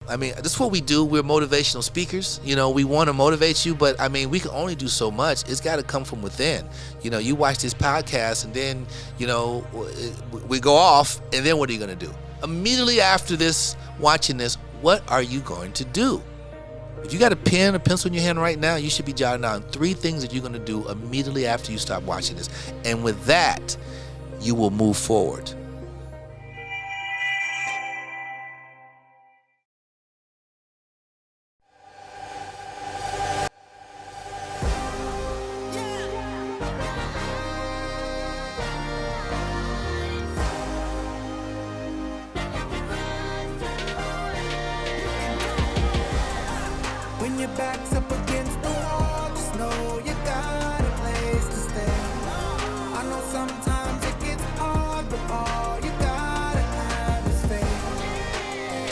I mean, this is what we do. We're motivational speakers. We want to motivate you, but I mean, we can only do so much. It's got to come from within. You watch this podcast and then, we go off, and then what are you going to do? Immediately after this, watching this, what are you going to do? If you got a pen or pencil in your hand right now, you should be jotting down 3 things that you're going to do immediately after you stop watching this. And with that, you will move forward. When your back's up against the wall, just know you got a place to stay. I know sometimes it gets hard, but all you gotta have is faith.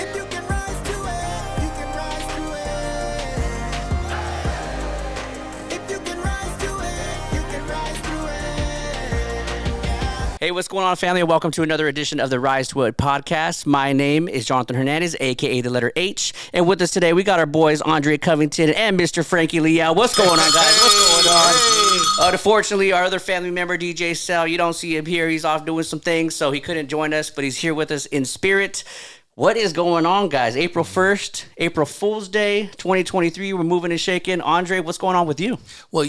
If you can rise to it, you can rise to it. If you can rise to it, you can rise to it. Yeah. Hey, what's going on, family? Welcome to another edition of the Rise to It podcast. My name is Jonathan Hernandez, a.k.a. the letter H. And with us today, we got our boys, Andre Covington and Mr. Frankie Liao. What's going on, guys? What's going on? Unfortunately, our other family member, DJ Sal, you don't see him here. He's off doing some things, so he couldn't join us, but he's here with us in spirit. What is going on, guys? April 1st, April Fool's Day, 2023. We're moving and shaking. Andre, what's going on with you? Well,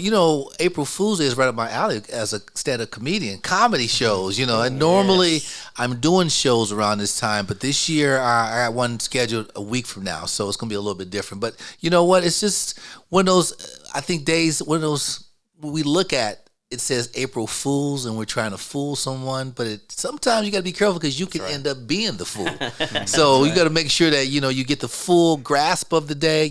April Fool's Day is right up my alley as a stand-up comedian. Comedy shows, and normally I'm doing shows around this time, but this year I got one scheduled a week from now, so it's going to be a little bit different. But you know what? It's just one of those, I think, days, one of those we look at, it says April Fools, and we're trying to fool someone, but sometimes you got to be careful because you can end up being the fool. So you got to make sure that, you get the full grasp of the day.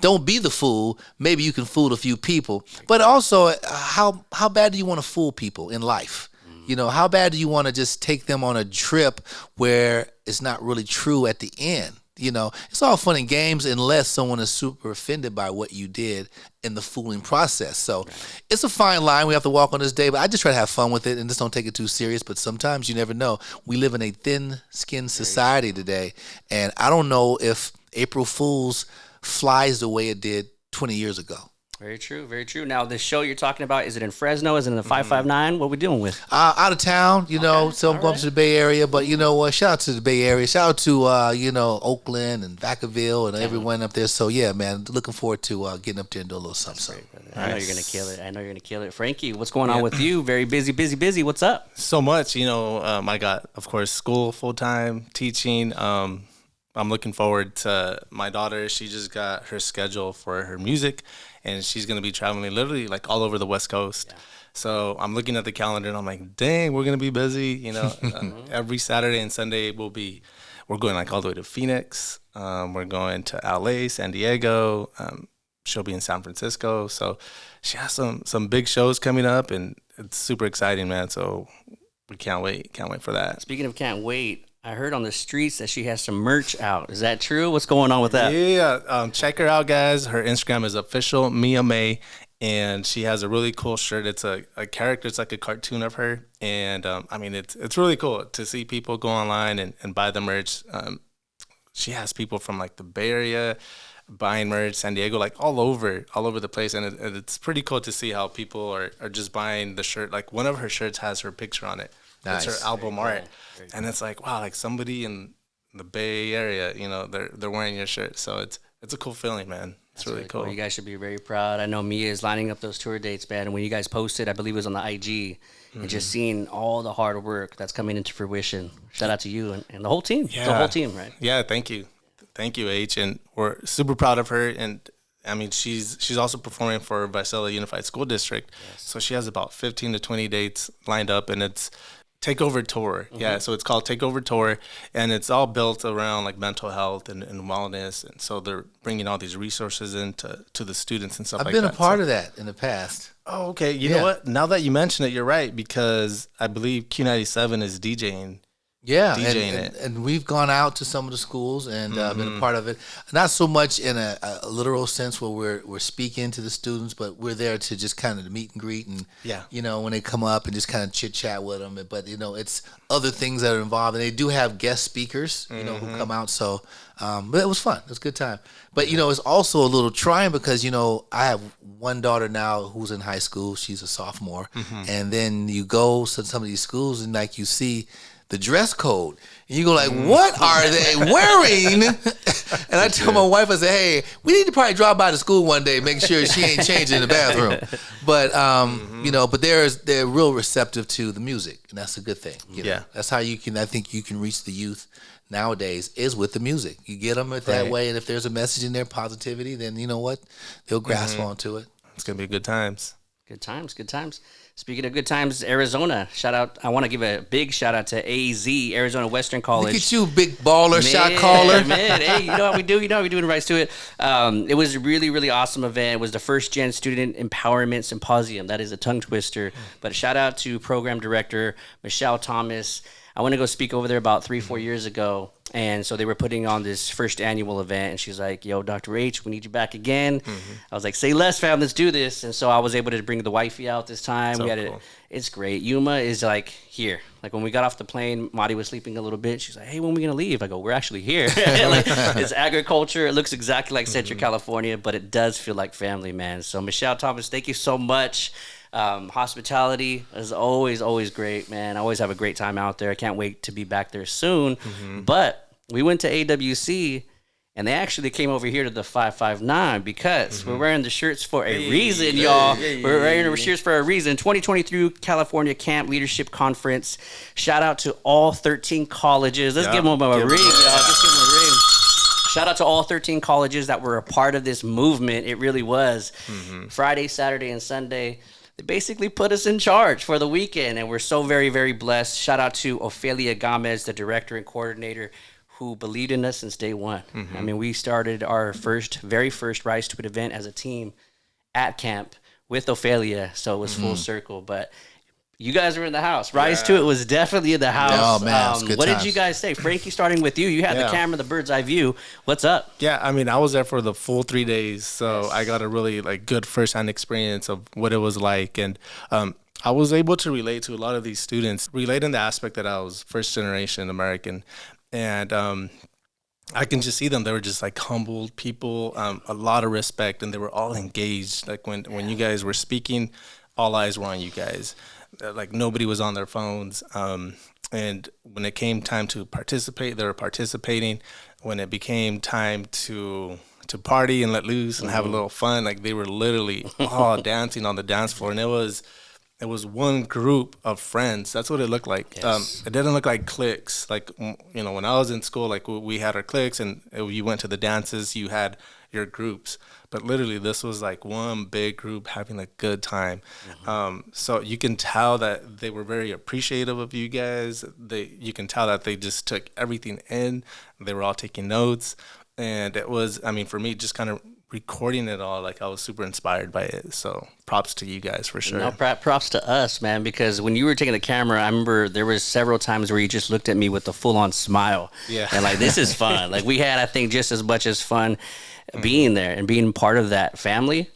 Don't be the fool. Maybe you can fool a few people. But also, how bad do you want to fool people in life? How bad do you want to just take them on a trip where it's not really true at the end? It's all fun and games unless someone is super offended by what you did in the fooling process. So It's a fine line we have to walk on this day, but I just try to have fun with it and just don't take it too serious. But sometimes you never know. We live in a thin-skinned society today, and I don't know if April Fool's flies the way it did 20 years ago. Very true, very true. Now, the show you're talking about, is it in Fresno? Is it in the 559? What are we doing with? Out of town, so I'm going to the Bay Area. But you know what? Shout out to the Bay Area. Shout out to, Oakland and Vacaville and everyone up there. So, yeah, man, looking forward to getting up there and do a little something. I know you're going to kill it. Frankie, what's going on with you? Very busy. What's up? So much. I got, of course, school full-time, teaching. I'm looking forward to my daughter. She just got her schedule for her music, and she's going to be traveling literally like all over the West Coast. Yeah. So I'm looking at the calendar, and I'm like, dang, we're going to be busy. Every Saturday and Sunday we're going like all the way to Phoenix. We're going to LA, San Diego. She'll be in San Francisco. So she has some big shows coming up, and it's super exciting, man. So we can't wait for that. Speaking of can't wait, I heard on the streets that she has some merch out. Is that true? What's going on with that? Yeah, check her out, guys. Her Instagram is official Mia May, and she has a really cool shirt. It's a character. It's like a cartoon of her, and it's really cool to see people go online and buy the merch. She has people from like the Bay Area buying merch, San Diego, like all over the place, and it's pretty cool to see how people are just buying the shirt. Like one of her shirts has her picture on it. Nice. It's her album art. And it's like, wow, like somebody in the Bay Area, they're wearing your shirt. So it's a cool feeling, man. It's really cool. You guys should be very proud. I know Mia is lining up those tour dates, man. And when you guys posted, I believe it was on the IG, and just seeing all the hard work that's coming into fruition. Shout out to you and the whole team. Yeah. The whole team, right? Yeah, thank you. Thank you, H. And we're super proud of her. And I mean, she's also performing for Visalia Unified School District. Yes. So she has about 15 to 20 dates lined up, and it's Takeover Tour. Yeah, so it's called Takeover Tour, and it's all built around like mental health and wellness, and so they're bringing all these resources into the students and stuff like that. I've been a part of that in the past. Oh, okay. You know what? Now that you mention it, you're right, because I believe Q97 is DJing Yeah, DJing and we've gone out to some of the schools and been a part of it. Not so much in a literal sense where we're speaking to the students, but we're there to just kind of meet and greet and when they come up and just kind of chit chat with them. But it's other things that are involved, and they do have guest speakers, who come out. So, but it was fun. It was a good time. But it's also a little trying because I have one daughter now who's in high school. She's a sophomore, and then you go to some of these schools and like you see the dress code. And you go like, what are they wearing? And I tell my wife, I say, hey, we need to probably drop by the school one day, make sure she ain't changing in the bathroom. But, but they're real receptive to the music, and that's a good thing. That's how I think you can reach the youth nowadays is with the music. You get them that way, and if there's a message in there, positivity, then you know what? They'll grasp onto it. It's going to be good times. Good times. Speaking of good times, Arizona, shout out. I want to give a big shout out to AZ, Arizona Western College. Look at you, big baller, shot caller. Man, hey, you know how we do. You know how we do in Rise to It. It was a really, really awesome event. It was the first Gen Student Empowerment Symposium. That is a tongue twister. But shout out to Program Director Michelle Thomas. I went to go speak over there about 3-4 years ago. And so they were putting on this first annual event, and she's like, yo, Dr. H, we need you back again. I was like, say less, fam, let's do this. And so I was able to bring the wifey out this time. So It's great. Yuma is like here. Like when we got off the plane, Madi was sleeping a little bit. She's like, hey, when are we going to leave? I go, we're actually here. It's agriculture. It looks exactly like Central California, but it does feel like family, man. So Michelle Thomas, thank you so much. Hospitality is always great, man. I always have a great time out there. I can't wait to be back there soon. But we went to AWC, and they actually came over here to the 559 because we're wearing the shirts for a reason, y'all. We're wearing the shirts for a reason. 2023 California Camp Leadership Conference. Shout out to all 13 colleges. Let's give them a ring, y'all. Let's give them a ring. Shout out to all 13 colleges that were a part of this movement. It really was. Friday, Saturday, and Sunday. They basically put us in charge for the weekend, and we're so very, very blessed. Shout out to Ophelia Gomez, the director and coordinator, who believed in us since day one. I mean, we started our very first Rise to It event as a team at camp with Ophelia, so it was full circle. But you guys were in the house. Rise to It was definitely in the house. Oh, man, it's good what times. did you guys say? Frankie, starting with you. You had the camera, the bird's eye view. What's up? Yeah, I mean, I was there for the full 3 days, so I got a really good firsthand experience of what it was like. And I was able to relate to a lot of these students, relate in the aspect that I was first generation American. And I can just see them. They were just like humble people, a lot of respect, and they were all engaged. Like when you guys were speaking, all eyes were on you guys. Like nobody was on their phones. And when it came time to participate, they were participating. When it became time to party and let loose and have a little fun, like they were literally all dancing on the dance floor. And it was one group of friends. That's what it looked like. It didn't look like cliques. Like, when I was in school, like we had our cliques and you went to the dances, you had your groups. But literally this was like one big group having a good time. So you can tell that they were very appreciative of you guys. You can tell that they just took everything in. They were all taking notes. And it was, I mean, for me, just kind of recording it all, like I was super inspired by it. So props to you guys for sure. No, props to us, man, because when you were taking the camera, I remember there was several times where you just looked at me with a full-on smile. Yeah. And like, this is fun. Like we had, I think, just as much as fun being there and being part of that family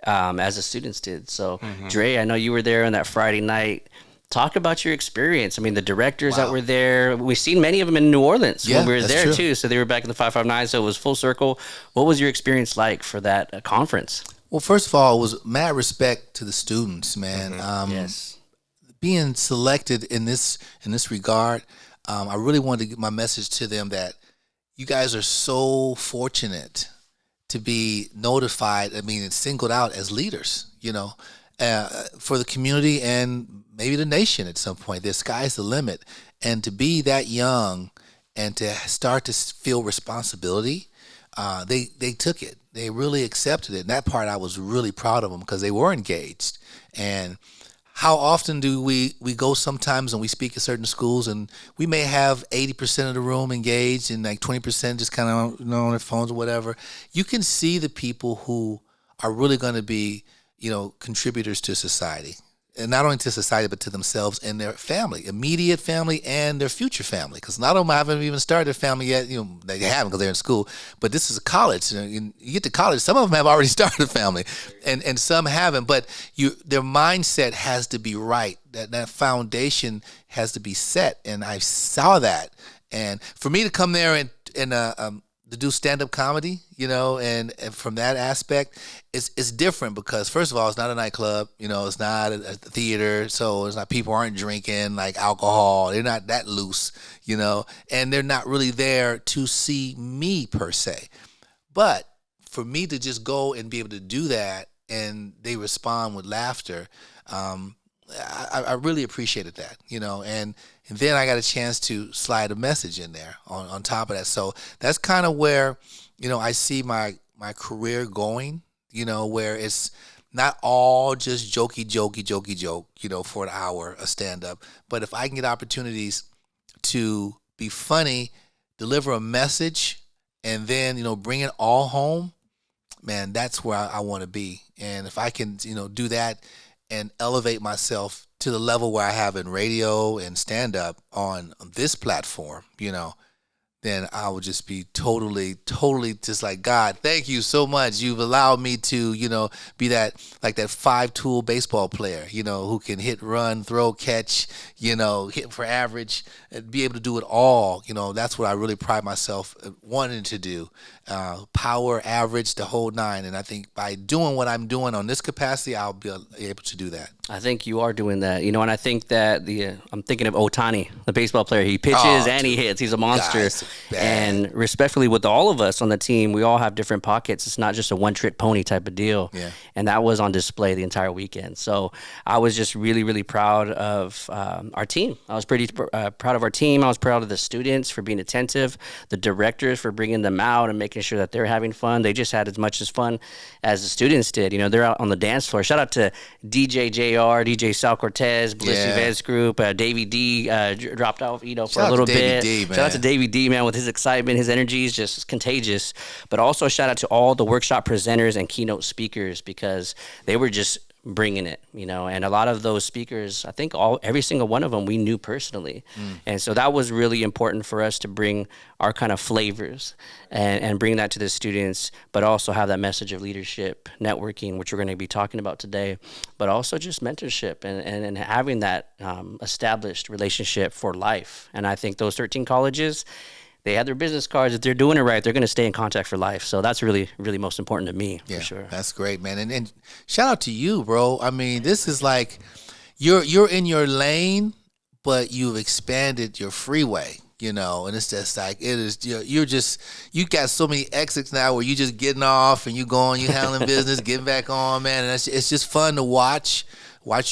as the students did. So Dre, I know you were there on that Friday night. Talk about your experience. I mean, the directors that were there, we've seen many of them in New Orleans when we were there too. So they were back in the 559, so it was full circle. What was your experience like for that conference? Well, first of all, it was mad respect to the students, man. Being selected in this regard, I really wanted to get my message to them that you guys are so fortunate to be notified, and singled out as leaders, for the community and maybe the nation at some point. The sky's the limit. And to be that young and to start to feel responsibility, they took it. They really accepted it. And that part I was really proud of them because they were engaged. And how often do we go sometimes and we speak at certain schools and we may have 80% of the room engaged and like 20% just kind of on their phones or whatever. You can see the people who are really going to be, contributors to society. and not only to society, but to themselves and their family, immediate family and their future family. Because not only haven't even started their family yet, they haven't because they're in school, but this is a college. You get to college, some of them have already started a family, and some haven't. But their mindset has to be right. That foundation has to be set, and I saw that. And for me to come there and to do stand-up comedy, and from that aspect, it's different because first of all, it's not a nightclub, it's not a theater, so it's not, people aren't drinking like alcohol, they're not that loose, and they're not really there to see me per se. But for me to just go and be able to do that and they respond with laughter, I really appreciated that, and then I got a chance to slide a message in there on top of that. So that's kind of where, I see my career going, where it's not all just jokey joke, for an hour of stand-up. But if I can get opportunities to be funny, deliver a message, and then, bring it all home, man, that's where I want to be. And if I can, do that and elevate myself to the level where I have in radio and stand-up on this platform, then I would just be totally just like, God, thank you so much. You've allowed me to, be that 5-tool baseball player, who can hit, run, throw, catch, hit for average, and be able to do it all. That's what I really pride myself wanting to do. Power, average, the whole nine. And I think by doing what I'm doing on this capacity, I'll be able to do that. I think you are doing that, and I think that I'm thinking of Ohtani, the baseball player. He pitches and he hits. He's a monster. Guys, and respectfully, with all of us on the team, we all have different pockets. It's not just a one-trick pony type of deal. Yeah. And that was on display the entire weekend. So I was just really, really proud of our team. I was pretty proud of our team. I was proud of the students for being attentive, the directors for bringing them out and making sure that they're having fun. They just had as much as fun as the students did. They're out on the dance floor. Shout out to DJ JR, DJ Sal Cortez, Bliss Events Group, Davey D dropped off, for a little bit. Shout out to Davey D, man, with his excitement, his energy is just contagious. But also shout out to all the workshop presenters and keynote speakers because they were just bringing it, and a lot of those speakers, I think every single one of them we knew personally. And so that was really important for us to bring our kind of flavors and bring that to the students, but also have that message of leadership, networking, which we're going to be talking about today, but also just mentorship and having that established relationship for life. And I think those 13 colleges, they have their business cards. If they're doing it right, they're going to stay in contact for life. So that's really, really most important to me, for sure. That's great, man. And shout out to you, bro. I mean, this is like you're in your lane, but you've expanded your freeway, and it's just like you got so many exits now where you just getting off and you going, you handling business, getting back on, man. And it's just fun to watch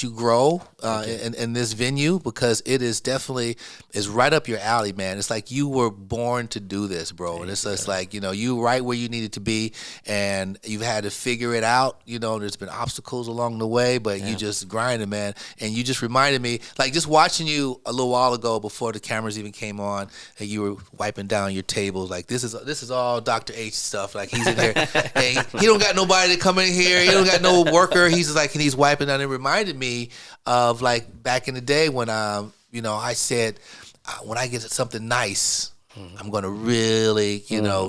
you grow in this venue because it is definitely is right up your alley, man. It's like you were born to do this, bro. And it's just like, you right where you needed to be and you've had to figure it out. There's been obstacles along the way, but you just grinded, man. And you just reminded me, like just watching you a little while ago before the cameras even came on and you were wiping down your tables. Like this is all Dr. H stuff. Like he's in here and he don't got nobody to come in here. He don't got no worker. He's like, and he's wiping down. It reminded me of like back in the day when I said when I get something nice, I'm gonna really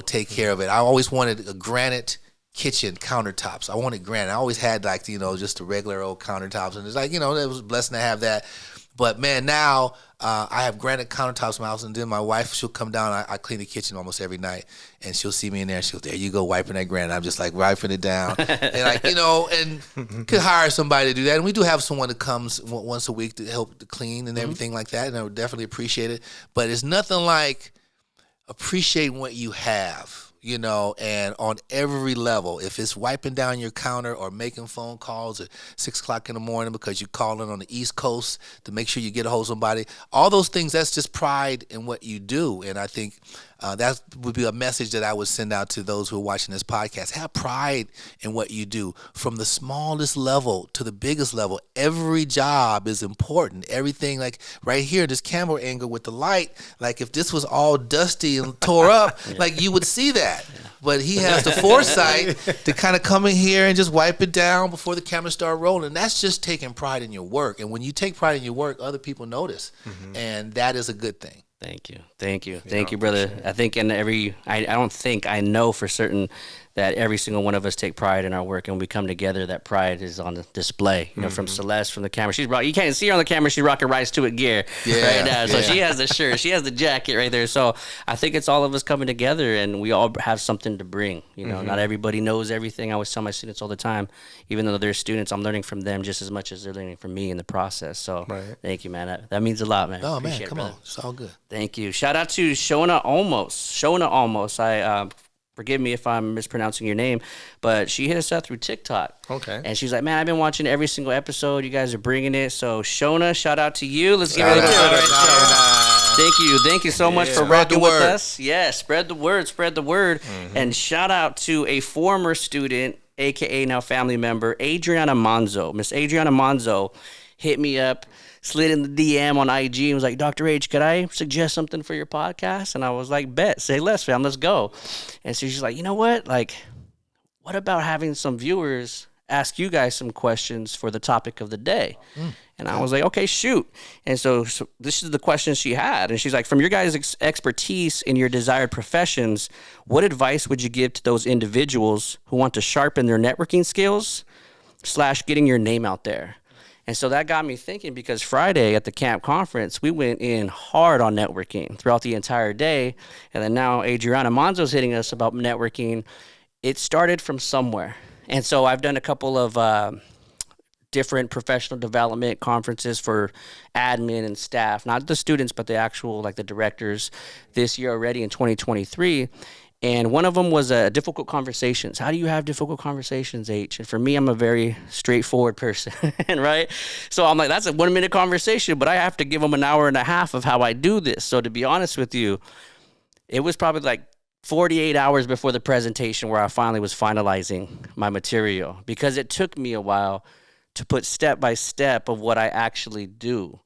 take care of it. I always wanted a granite kitchen countertops. I wanted granite. I always had like just the regular old countertops, and it's like it was a blessing to have that. But man, now I have granite countertops in my house, and then my wife, she'll come down. I clean the kitchen almost every night, and she'll see me in there. She'll, there you go, wiping that granite. I'm just like wiping it down, and like and could hire somebody to do that. And we do have someone that comes once a week to help to clean and everything like that, and I would definitely appreciate it. But it's nothing like appreciating what you have. And on every level, if it's wiping down your counter or making phone calls at 6 o'clock in the morning because you're calling on the East Coast to make sure you get a hold of somebody, all those things, that's just pride in what you do. And I think That would be a message that I would send out to those who are watching this podcast. Have pride in what you do, from the smallest level to the biggest level. Every job is important. Everything, like right here, this camera angle with the light, like if this was all dusty and tore up, like you would see that. But he has the foresight to kind of come in here and just wipe it down before the camera start rolling. That's just taking pride in your work. And when you take pride in your work, other people notice. And that is a good thing. Thank you, brother. Sure. I think I know for certain that every single one of us take pride in our work, and when we come together, that pride is on display. You know, from Celeste, from the camera, you can't see her on the camera. She's rocking Rise to It gear right now. So she has the shirt, she has the jacket right there. So I think it's all of us coming together, and we all have something to bring. You know, not everybody knows everything. I always tell my students all the time, even though they're students, I'm learning from them just as much as they're learning from me in the process. So thank you, man. That means a lot, man. Oh, man, come on. It's all good. Thank you. Shout out to Shona Almost. I forgive me if I'm mispronouncing your name, but she hit us up through TikTok. Okay. And she's like, man, I've been watching every single episode. You guys are bringing it. So Shona, shout out to you. Let's give it a Thank you so much for rocking with us. Yeah, spread the word. And shout out to a former student, aka now family member, Adriana Monzo. Miss Adriana Monzo hit me up, slid in the DM on IG and was like, Dr. H, could I suggest something for your podcast? And I was like, bet, say less, fam, let's go. And so she's like, you know what? Like, what about having some viewers ask you guys some questions for the topic of the day? And I was like, okay, shoot. And so this is the questions she had. And she's like, from your guys' expertise in your desired professions, what advice would you give to those individuals who want to sharpen their networking skills / getting your name out there? And so that got me thinking, because Friday at the camp conference, we went in hard on networking throughout the entire day. And then now Adriana Monzo's hitting us about networking. It started from somewhere. And so I've done a couple of different professional development conferences for admin and staff, not the students, but the actual, like the directors this year already in 2023. And one of them was difficult conversations. How do you have difficult conversations, H? And for me, I'm a very straightforward person, right? So I'm like, that's a 1 minute conversation, but I have to give them an hour and a half of how I do this. So to be honest with you, it was probably like 48 hours before the presentation where I finally was finalizing my material, because it took me a while to put step by step of what I actually do.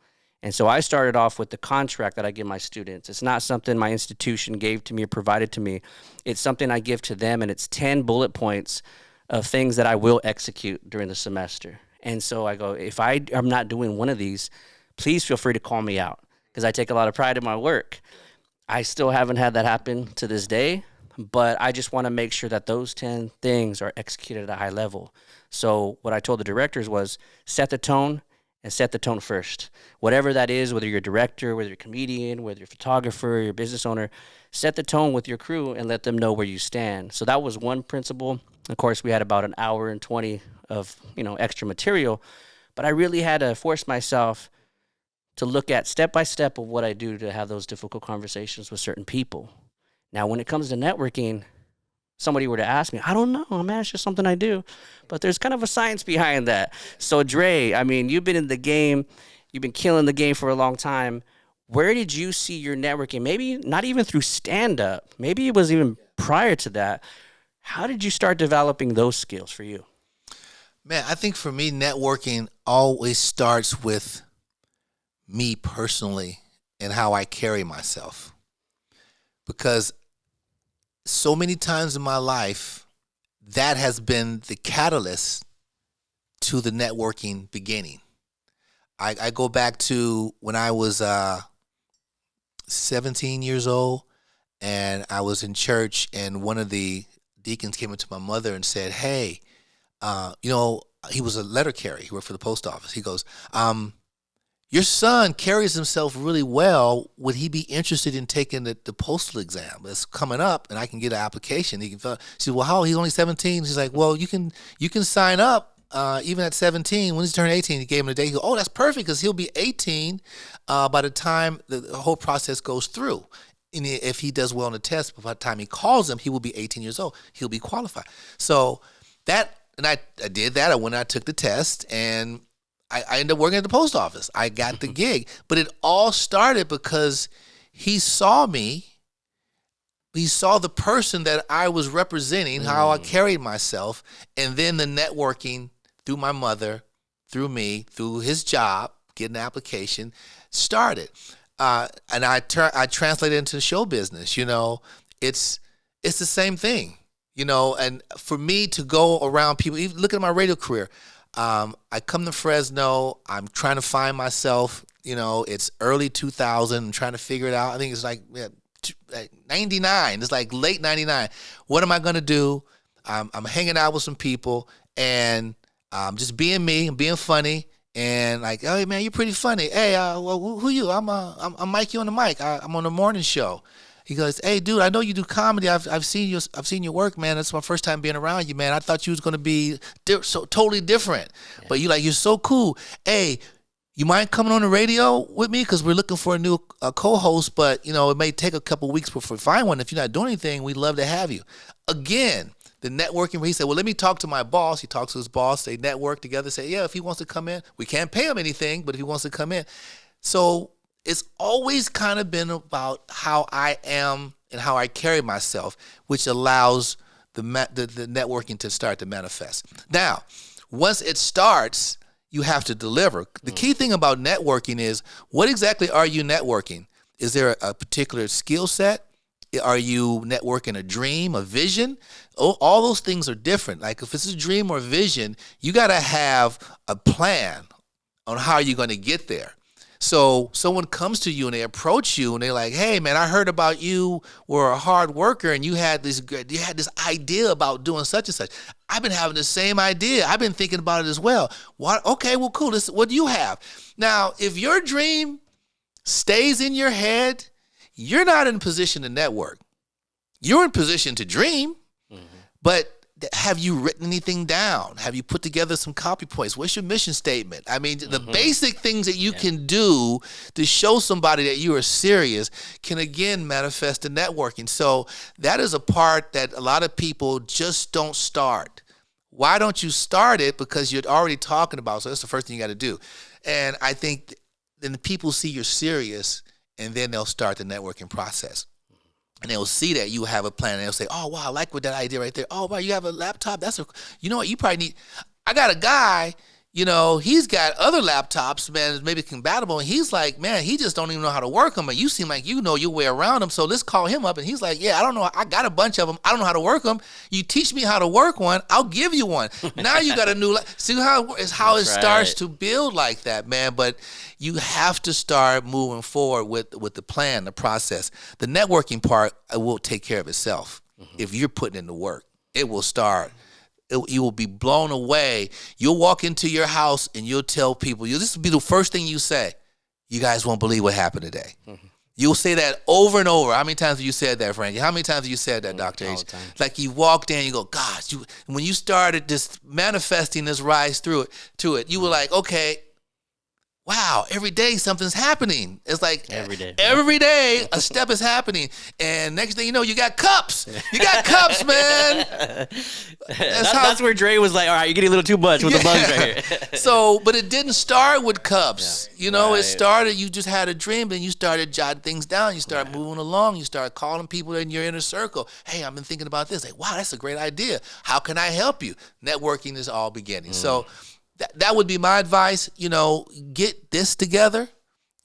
And so I started off with the contract that I give my students. It's not something my institution gave to me or provided to me. It's something I give to them, and it's 10 bullet points of things that I will execute during the semester. And so I go, if I am not doing one of these, please feel free to call me out, because I take a lot of pride in my work. I still haven't had that happen to this day, but I just want to make sure that those 10 things are executed at a high level. So what I told the directors was, set the tone, and set the tone first. Whatever that is, whether you're a director, whether you're a comedian, whether you're a photographer, you're a business owner, set the tone with your crew and let them know where you stand. So that was one principle. Of course, we had about an hour and 20 of, extra material, but I really had to force myself to look at step by step of what I do to have those difficult conversations with certain people. Now, when it comes to networking, somebody were to ask me, I don't know, man, it's just something I do. But there's kind of a science behind that. So Dre, I mean, you've been in the game, you've been killing the game for a long time. Where did you see your networking? Maybe not even through stand-up. Maybe it was even prior to that. How did you start developing those skills for you? Man, I think for me, networking always starts with me personally and how I carry myself. Because so many times in my life, that has been the catalyst to the networking beginning. I go back to when I was 17 years old, and I was in church, and one of the deacons came up to my mother and said, hey, he was a letter carrier. He worked for the post office. He goes, your son carries himself really well. Would he be interested in taking the postal exam that's coming up, and I can get an application? He can fill. She said, well, how old? He's only 17. She's like, well, you can sign up even at 17. When he's turned 18, he gave him a date. He goes, oh, that's perfect, because he'll be 18 by the time the whole process goes through. And if he does well on the test, by the time he calls him, he will be 18 years old. He'll be qualified. So that, and I did that. I went and I took the test, and I ended up working at the post office. I got the gig. But it all started because he saw me he saw the person that I was representing, how I carried myself, and then the networking through my mother, through me, through his job, getting an application, started. And I translated into the show business. It's the same thing. And for me to go around people, even look at my radio career. I come to Fresno. I'm trying to find myself. It's early 2000. I'm trying to figure it out. I think it's like 99. It's like late 99. What am I going to do? I'm hanging out with some people and just being me and being funny. And like, hey man, you're pretty funny. Hey, well, who you? I'm Mike. You on the mic. I'm on the morning show. He goes, hey dude, I know you do comedy. I've seen your work, man. That's my first time being around you, man. I thought you was gonna be so totally different, but you're so cool. Hey, you mind coming on the radio with me? Because we're looking for a new co-host, but it may take a couple weeks before we find one. If you're not doing anything, we'd love to have you. Again, the networking where he said, well, let me talk to my boss. He talks to his boss. They network together, say, yeah, if he wants to come in, we can't pay him anything, but if he wants to come in. So it's always kind of been about how I am and how I carry myself, which allows the networking to start to manifest. Now, once it starts, you have to deliver. The key thing about networking is, what exactly are you networking? Is there a particular skill set? Are you networking a dream, a vision? All those things are different. Like if it's a dream or vision, you got to have a plan on how you're going to get there. So someone comes to you and they approach you and they're like, hey man, I heard about you were a hard worker and you had this idea about doing such and such. I've been having the same idea. I've been thinking about it as well. What? Okay, well, cool. What do you have? Now, if your dream stays in your head, you're not in position to network. You're in position to dream, but have you written anything down? Have you put together some copy points? What's your mission statement? I mean, the basic things that you can do to show somebody that you are serious can, again, manifest in networking. So that is a part that a lot of people just don't start. Why don't you start it? Because you're already talking about, so that's the first thing you got to do. And I think then the people see you're serious, and then they'll start the networking process. And they'll see that you have a plan, and they'll say, oh, wow, I like what that idea right there. Oh, wow, you have a laptop? You know what, you probably need, I got a guy, he's got other laptops, man, maybe compatible, and he's like, man, he just don't even know how to work them, and you seem like you know your way around them, so let's call him up. And he's like, yeah, I don't know, I got a bunch of them, I don't know how to work them. You teach me how to work one, I'll give you one. Now you got a new, see how it starts to build like that, man. But you have to start moving forward with the plan, the process. The networking part will take care of itself. If you're putting in the work, it will start. You will be blown away. You'll walk into your house and you'll tell people, this will be the first thing you say. You guys won't believe what happened today. You'll say that over and over. How many times have you said that, Frankie? How many times have you said that, Dr. H? Like you walked in, you go, gosh, when you started just manifesting this rise to it, you were like, okay, wow, every day something's happening. It's like every day a step is happening. And next thing you know, you got cups. You got cups, man. That's where Dre was like, all right, you're getting a little too much with the bugs right here. But it didn't start with cups. It started, you just had a dream, and you started jotting things down. You start moving along. You start calling people in your inner circle. Hey, I've been thinking about this. Like, wow, that's a great idea. How can I help you? Networking is all beginning. So that would be my advice. Get this together.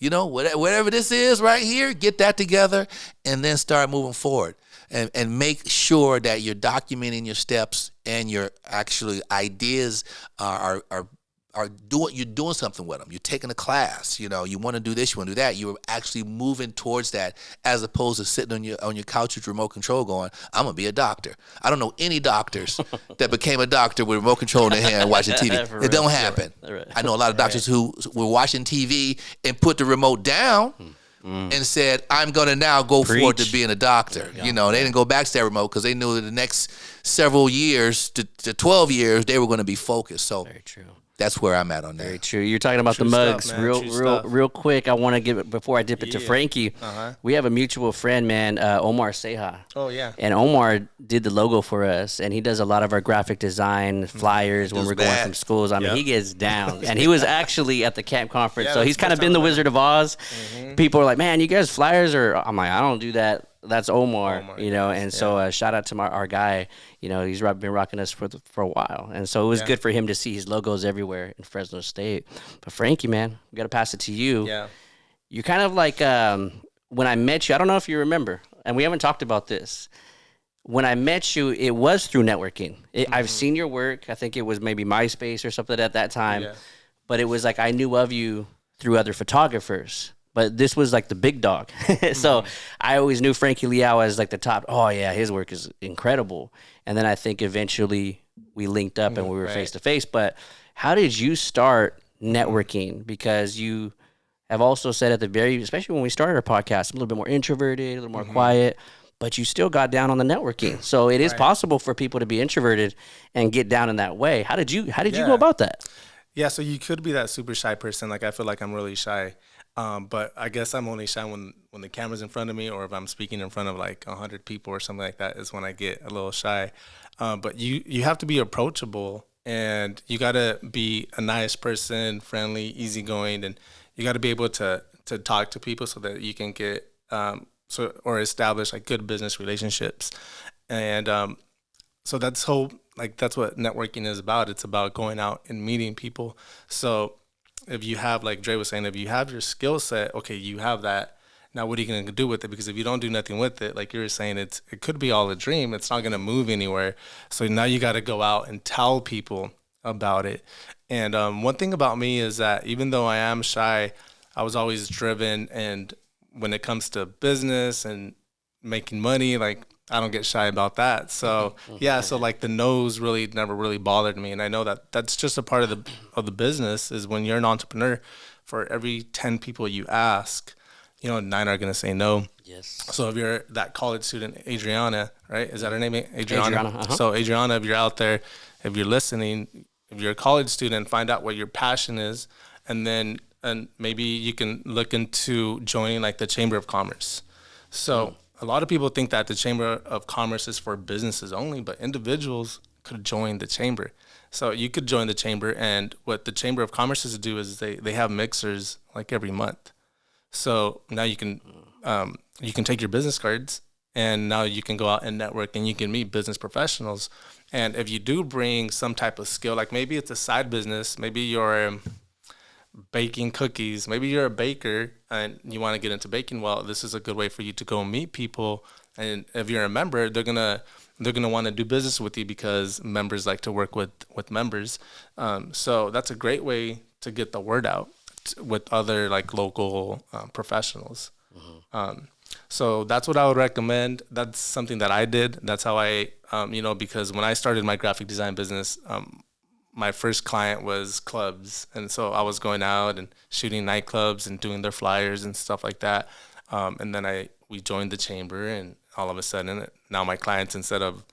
Whatever this is right here, get that together, and then start moving forward. And make sure that you're documenting your steps and your actually ideas are you're doing something with them. You're taking a class. You want to do this, you want to do that. You're actually moving towards that, as opposed to sitting on your couch with remote control going, I'm gonna be a doctor. I don't know any doctors that became a doctor with remote control in their hand watching TV. It don't happen. I know a lot of doctors who were watching TV and put the remote down and said, I'm going to now go forward to being a doctor. They didn't go back to that remote because they knew that the next several years to 12 years, they were going to be focused. So very true. That's where I'm at on that. Very true. You're talking about the mugs. Stuff, real quick. I want to give it before I dip it to Frankie. We have a mutual friend, man, Omar Seha. Oh yeah. And Omar did the logo for us, and he does a lot of our graphic design flyers when we're going from schools. I mean, he gets down. And he was actually at the camp conference, so he's kind of been the Wizard of Oz. People are like, man, you guys flyers are. I'm like, I don't do that. That's Omar, Omar, you know, yes, and so shout out to our guy. You know, he's been rocking us for a while, and so it was good for him to see his logos everywhere in Fresno State. But Frankie, man, we got to pass it to you. Yeah. You're kind of like when I met you. I don't know if you remember, and we haven't talked about this. When I met you, it was through networking. I've seen your work. I think it was maybe MySpace or something at that time, but it was like I knew of you through other photographers. But this was like the big dog. So I always knew Frankie Liao as like the top. Oh, yeah, his work is incredible. And then I think eventually we linked up and we were face to face. But how did you start networking? Because you have also said at the especially when we started our podcast, I'm a little bit more introverted, a little more quiet, but you still got down on the networking. So it is possible for people to be introverted and get down in that way. How did you go about that? Yeah, so you could be that super shy person. Like I feel like I'm really shy. But I guess I'm only shy when the camera's in front of me, or if I'm speaking in front of like 100 people or something like that is when I get a little shy. But you have to be approachable, and you got to be a nice person, friendly, easygoing, and you got to be able to talk to people so that you can get or establish like good business relationships. And so that's what networking is about. It's about going out and meeting people. So if you have, like Dre was saying, if you have your skill set, okay, you have that. Now, what are you going to do with it? Because if you don't do nothing with it, like you were saying, it could be all a dream. It's not going to move anywhere. So now you got to go out and tell people about it. And one thing about me is that even though I am shy, I was always driven. And when it comes to business and making money, like I don't get shy about that. So so like the no's really never really bothered me. And I know that that's just a part of the business is when you're an entrepreneur, for every 10 people you ask, 9 are going to say no. Yes. So if you're that college student, Adriana, right? Is that her name? Adriana. Uh-huh. So Adriana, if you're out there, if you're listening, if you're a college student, find out what your passion is. And maybe you can look into joining like the Chamber of Commerce. So a lot of people think that the Chamber of Commerce is for businesses only, but individuals could join the chamber. So you could join the chamber, and what the Chamber of Commerce is do is they have mixers like every month. So now you can take your business cards, and now you can go out and network, and you can meet business professionals. And if you do bring some type of skill, like maybe it's a side business, maybe you're baking cookies, maybe you're a baker and you want to get into baking, well, this is a good way for you to go meet people. And if you're a member, they're gonna want to do business with you because members like to work with members. So that's a great way to get the word out with other like local professionals. So that's what I would recommend. That's something that I did. That's how I because when I started my graphic design business, my first client was clubs. And so I was going out and shooting nightclubs and doing their flyers and stuff like that. And then we joined the chamber, and all of a sudden now my clients, instead of,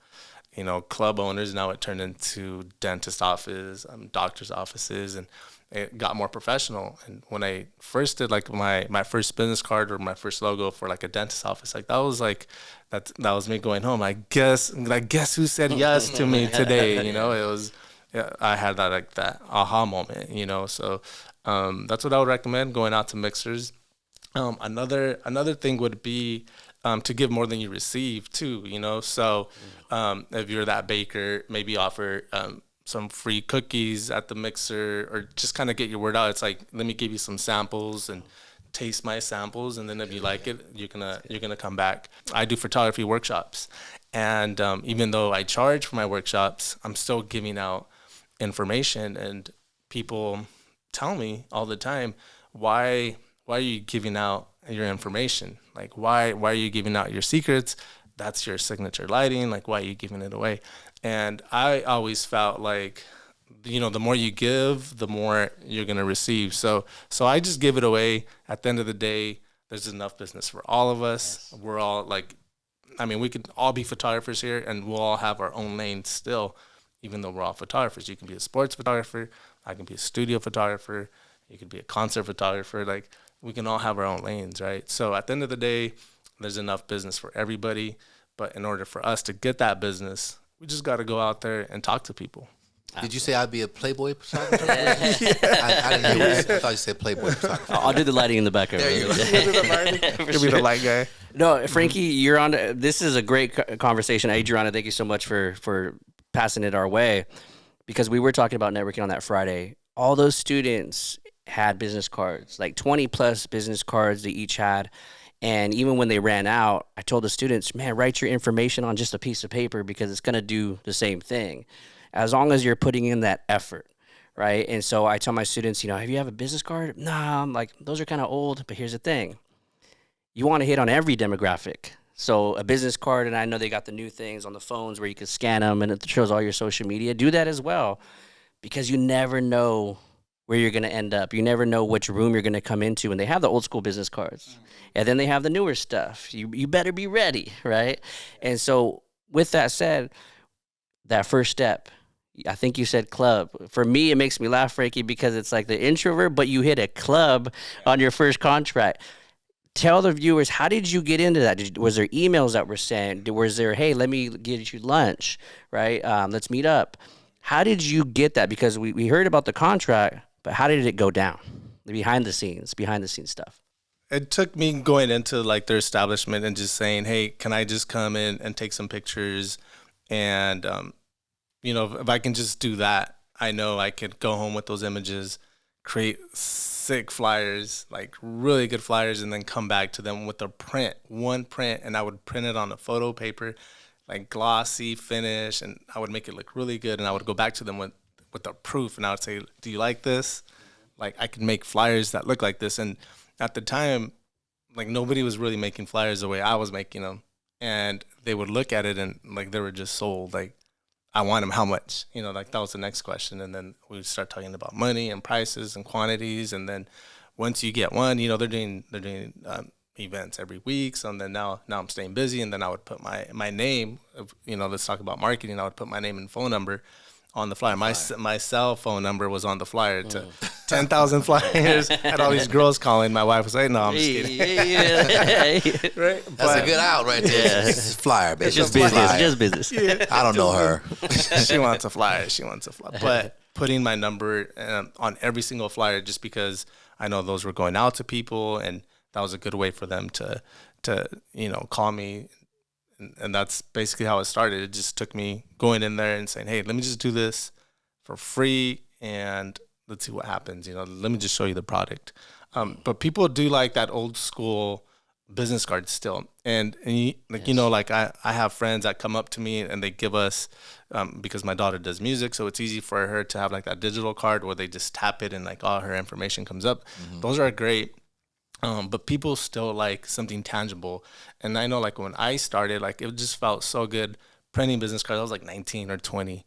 club owners, now it turned into dentist office, doctor's offices, and it got more professional. And when I first did like my first business card or my first logo for like a dentist office, like that was me going home. I guess who said yes to me today? It was, I had that aha moment, So that's what I would recommend, going out to mixers. Another thing would be to give more than you receive too, So if you're that baker, maybe offer some free cookies at the mixer, or just kind of get your word out. It's like, let me give you some samples and taste my samples, and then if you like it, you're gonna come back. I do photography workshops, and even though I charge for my workshops, I'm still giving out information, and people tell me all the time, why are you giving out your information? Like, why are you giving out your secrets? That's your signature lighting. Like, why are you giving it away? And I always felt like, the more you give, the more you're going to receive. So I just give it away. At the end of the day, there's enough business for all of us. Yes. We're all we could all be photographers here, and we'll all have our own lane still, even though we're all photographers. You can be a sports photographer. I can be a studio photographer. You could be a concert photographer. Like, we can all have our own lanes, right? So at the end of the day, there's enough business for everybody. But in order for us to get that business, we just got to go out there and talk to people. Did you say I'd be a Playboy photographer? I didn't hear what I thought you said Playboy photographer. I'll do the lighting in the back. There you go. You'll be the light guy. No, Frankie, you're on. This is a great conversation. Adriana, thank you so much for passing it our way, because we were talking about networking on that Friday. All those students had business cards, like 20 plus business cards they each had. And even when they ran out, I told the students, man, write your information on just a piece of paper, because it's going to do the same thing as long as you're putting in that effort, right? And so I tell my students, have you have a business card? Nah, I'm like, those are kind of old, but here's the thing. You want to hit on every demographic. So a business card, and I know they got the new things on the phones where you can scan them and it shows all your social media. Do that as well, because you never know where you're going to end up. You never know which room you're going to come into. And they have the old school business cards. And then they have the newer stuff. You better be ready, right? And so with that said, that first step, I think you said club. For me, it makes me laugh, Frankie, because it's like the introvert, but you hit a club on your first contract. Tell the viewers, how did you get into that? Was there emails that were sent? Was there, hey, let me get you lunch, right? Let's meet up. How did you get that? Because we heard about the contract, but how did it go down? The behind the scenes stuff. It took me going into like their establishment and just saying, hey, can I just come in and take some pictures? And, if I can just do that, I know I could go home with those images, create sick flyers, like really good flyers, and then come back to them with one print, and I would print it on a photo paper, like glossy finish, and I would make it look really good, and I would go back to them with the proof, and I would say, do you like this? Like, I could make flyers that look like this. And at the time, like, nobody was really making flyers the way I was making them, and they would look at it and like they were just sold. Like, I want them, how much? Like that was the next question. And then we would start talking about money and prices and quantities. And then once you get one, they're doing events every week. So then now I'm staying busy. And then I would put my name, let's talk about marketing. I would put my name and phone number on the flyer. My cell phone number was on the flyer to 10,000 flyers. Had all these girls calling. My wife was like, no, I'm just kidding. Right? That's a good out right there. Yeah. It's a flyer, baby. It's just business. It's just business. Yeah. I don't know her. She wants a flyer. But putting my number on every single flyer, just because I know those were going out to people, and that was a good way for them to call me. And that's basically how it started. It just took me going in there and saying, hey, let me just do this for free and let's see what happens. Let me just show you the product. But people do like that old school business card still. And I have friends that come up to me and they give us, because my daughter does music, so it's easy for her to have like that digital card where they just tap it and like all her information comes up. Mm-hmm. Those are great. But people still like something tangible. And I know like when I started, like it just felt so good printing business cards. I was like 19 or 20.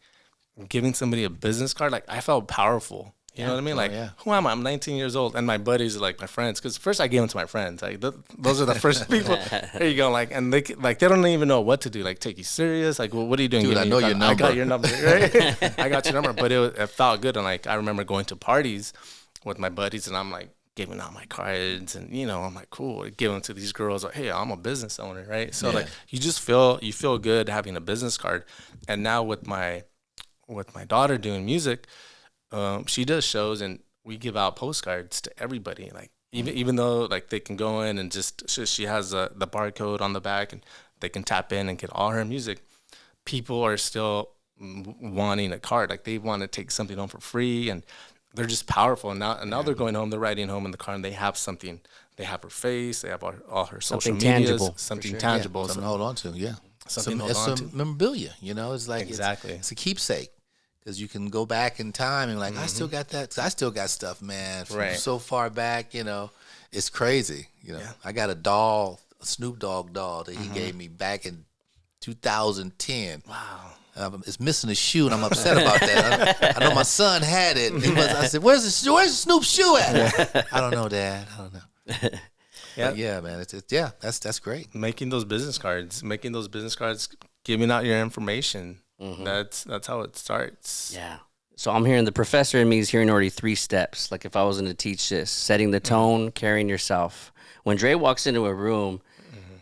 Giving somebody a business card, like I felt powerful. You know what I mean? Like, who am I? I'm 19 years old. And my buddies are like my friends. Because first I gave them to my friends. Like those are the first people. There you go. Like, and they don't even know what to do. Like, take you serious. Like, well, what are you doing? Dude, I know your number. I got your number. Right? I got your number. But it felt good. And like, I remember going to parties with my buddies and I'm like, giving out my cards, and I'm like, cool, give them to these girls, like, hey, I'm a business owner, right? So like you feel good having a business card. And now with my daughter doing music, she does shows and we give out postcards to everybody, like even though like they can go in and just she has the barcode on the back and they can tap in and get all her music. People are still wanting a card, like they want to take something home for free, and they're just powerful. And now they're going home, they're riding home in the car, and they have something. They have her face, they have all her social medias, something tangible. Something to hold on to, yeah. Something to hold on to. Some memorabilia, it's like, exactly. It's a keepsake. Because you can go back in time and like, I still got that. 'Cause I still got stuff, man, from so far back, it's crazy. I got a Snoop Dogg doll that he gave me back in 2010. Wow. It's missing a shoe, and I'm upset about that. I know my son had it. I said, "Where's the Snoop shoe at?" I don't know, Dad. I don't know. Yeah, man. That's great. Making those business cards, giving out your information. Mm-hmm. That's how it starts. Yeah. So I'm hearing the professor in me is hearing already 3 steps. Like if I was going to teach this, setting the tone, carrying yourself. When Dre walks into a room.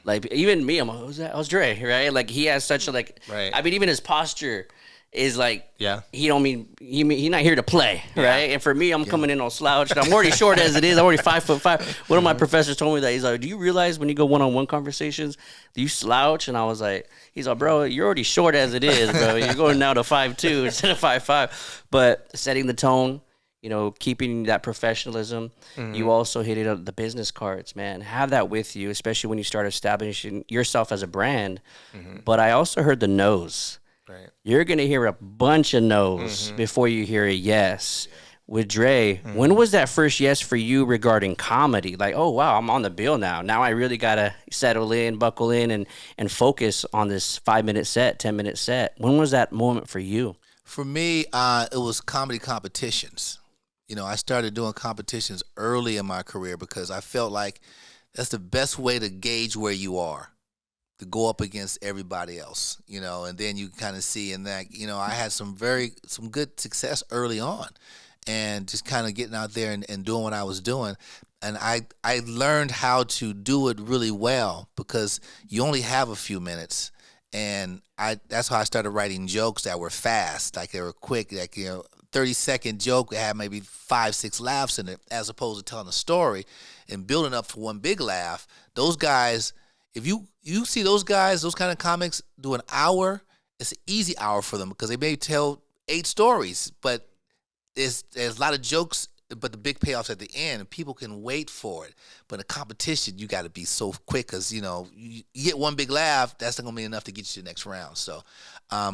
Like even me, I'm like, who's that? Oh, it's Dre, right? Like he has such a right. I mean, even his posture is like, Yeah. he he's not here to play, right? And for me, I'm coming in on slouched. I'm already short as it is. I'm already 5'5". One of my professors told me that. He's like, do you realize when you go one-on-one conversations, do you slouch? And I was like, he's like, bro, you're already short as it is, bro. You're going now to 5'2" instead of 5'5". But setting the tone, you know, keeping that professionalism. You also hit it up the business cards, man. Have that with you, especially when you start establishing yourself as a brand. But I also heard the no's. Right. You're going to hear a bunch of no's before you hear a yes. With Dre, when was that first yes for you regarding comedy? Like, oh, wow, I'm on the bill now. Now I really got to settle in, buckle in, and focus on this 5-minute set, 10-minute set. When was that moment for you? For me, it was comedy competitions. You know, I started doing competitions early in my career because I felt like that's the best way to gauge where you are, to go up against everybody else, you know, and then you kind of see in that, you know, I had some good success early on and just kind of getting out there and doing what I was doing. And I learned how to do it really well because you only have a few minutes. And that's how I started writing jokes that were fast, like they were quick, like, you know, 30-second joke that had maybe 5-6 laughs in it, as opposed to telling a story and building up for one big laugh. Those guys, if you see those guys, those kind of comics do an hour, it's an easy hour for them because they may tell 8 stories, but there's a lot of jokes, but the big payoffs at the end, and people can wait for it. But in a competition, you got to be so quick because, you know, you get one big laugh, that's not going to be enough to get you to the next round. So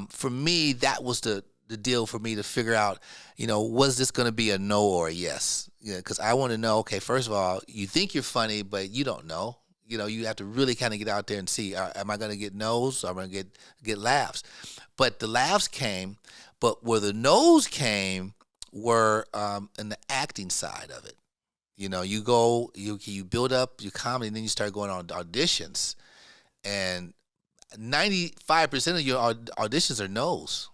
for me, that was the deal for me to figure out, you know, was this going to be a no or a yes? Yeah, because I want to know, okay, first of all, you think you're funny, but you don't know. You know, you have to really kind of get out there and see, am I going to get no's or am I going to get laughs? But the laughs came, but where the no's came were in the acting side of it. You know, you build up your comedy and then you start going on auditions. And 95% of your auditions are no's.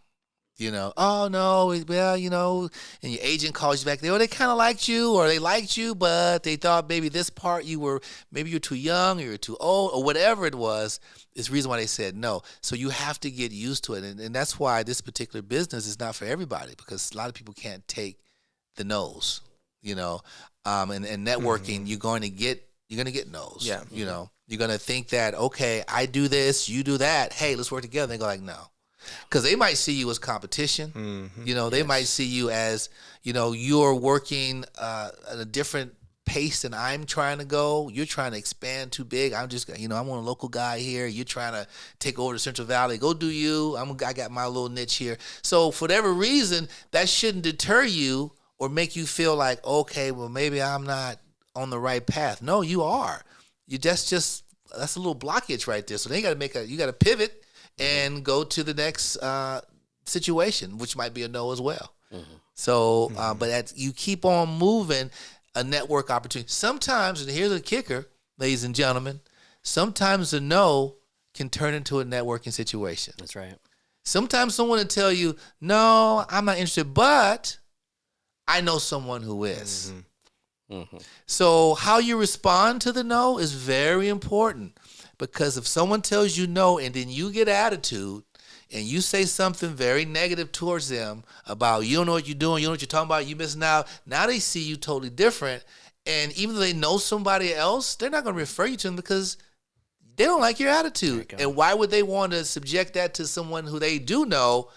You know, oh, no, well, you know, and your agent calls you back. They kind of liked you or they liked you, but they thought maybe this part maybe you're too young or you're too old or whatever it was is the reason why they said no. So you have to get used to it. And that's why this particular business is not for everybody because a lot of people can't take the no's, you know. And networking, you're going to get no's. Yeah. You know, you're going to think that, okay, I do this, you do that. Hey, let's work together. They go like, no. Because they might see you as competition. You know, they might see you as, you know, you're working at a different pace than I'm trying to go. You're trying to expand too big. I'm just, you know, I'm a local guy here. You're trying to take over the Central Valley. Go do you. I got my little niche here. So for whatever reason, that shouldn't deter you or make you feel like, okay, well, maybe I'm not on the right path. No, you are. That's a little blockage right there. So then you got to pivot and go to the next situation, which might be a no as well. So, but you keep on moving, a network opportunity. Sometimes, and here's the kicker, ladies and gentlemen, sometimes a no can turn into a networking situation. That's right. Sometimes someone will tell you, no, I'm not interested, but I know someone who is. So how you respond to the no is very important. Because if someone tells you no and then you get attitude and you say something very negative towards them about you don't know what you're doing, you know what you're talking about, you missing out, now they see you totally different. And even though they know somebody else, they're not going to refer you to them because they don't like your attitude. And why would they want to subject that to someone who they do know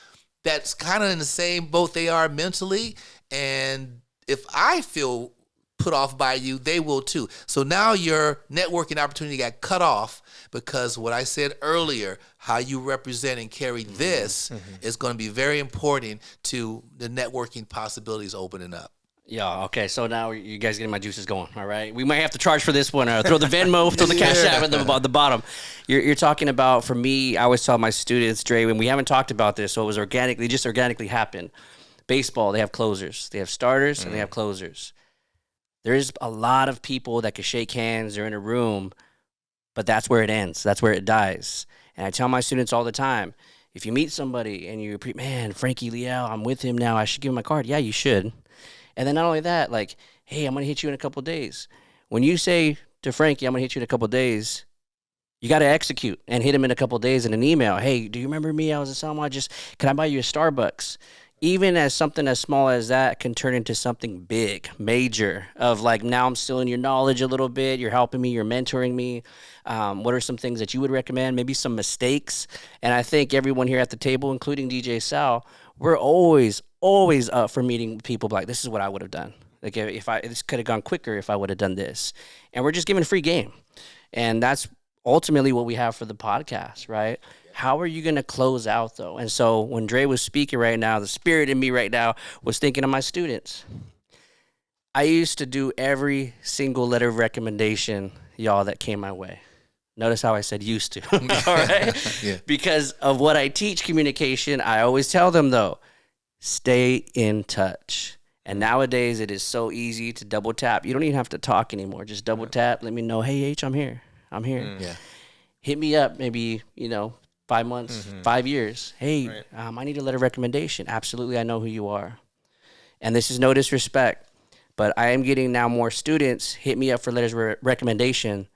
that's kind of in the same boat they are mentally? And if I feel put off by you, they will too. So now your networking opportunity got cut off because what I said earlier, how you represent and carry this is going to be very important to the networking possibilities opening up. Yeah, okay, so now you guys getting my juices going, all right? We might have to charge for this one, or throw the Venmo, throw the Cash App at the bottom. You're talking about, for me, I always tell my students, Dre, when we haven't talked about this, so it was just organically happened. Baseball, they have closers. They have starters and they have closers. There's a lot of people that can shake hands, they're in a room, but that's where it ends. That's where it dies. And I tell my students all the time, if you meet somebody and you man, Frankie Liel, I'm with him now, I should give him my card. Yeah, you should. And then not only that, like, hey, I'm going to hit you in a couple of days. When you say to Frankie, I'm going to hit you in a couple of days, You got to execute and hit them in a couple of days in an email. Hey, do you remember me? I was in Selma. Can I buy you a Starbucks? Even as something as small as that can turn into something big, major, of like, now I'm stealing your knowledge a little bit. You're helping me. You're mentoring me. What are some things that you would recommend? Maybe some mistakes. And I think everyone here at the table, including DJ Sal, we're always up for meeting people like, this is what I would have done. Like this could have gone quicker if I would have done this. And we're just giving free game. And that's ultimately what we have for the podcast, right? How are you going to close out, though? And so when Dre was speaking right now, the spirit in me right now was thinking of my students. I used to do every single letter of recommendation, y'all, that came my way. Notice how I said used to, all right? Yeah. Because of what I teach communication, I always tell them, though, stay in touch. And nowadays, it is so easy to double tap. You don't even have to talk anymore. Just double tap. Let me know, hey, H, I'm here. Yeah. Hit me up maybe, 5 months, 5 years. Hey, I need a letter of recommendation. Absolutely, I know who you are. And this is no disrespect, but I am getting now more students hit me up for letters of recommendation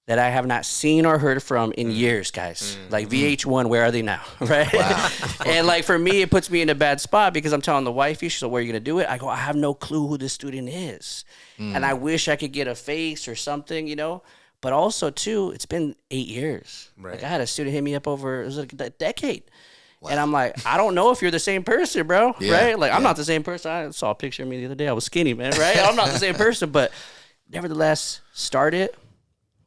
that I have not seen or heard from in years, guys. Like VH1, where are they now, right? Wow. And like for me, it puts me in a bad spot because I'm telling the wifey, she's like, where are you going to do it? I go, I have no clue who this student is. And I wish I could get a face or something, But also, too, it's been 8 years. Right. Like, I had a student hit me up over, it was like a decade. Wow. And I'm like, I don't know if you're the same person, bro, right? Like, I'm not the same person. I saw a picture of me the other day. I was skinny, man, right? I'm not the same person, but nevertheless, start it,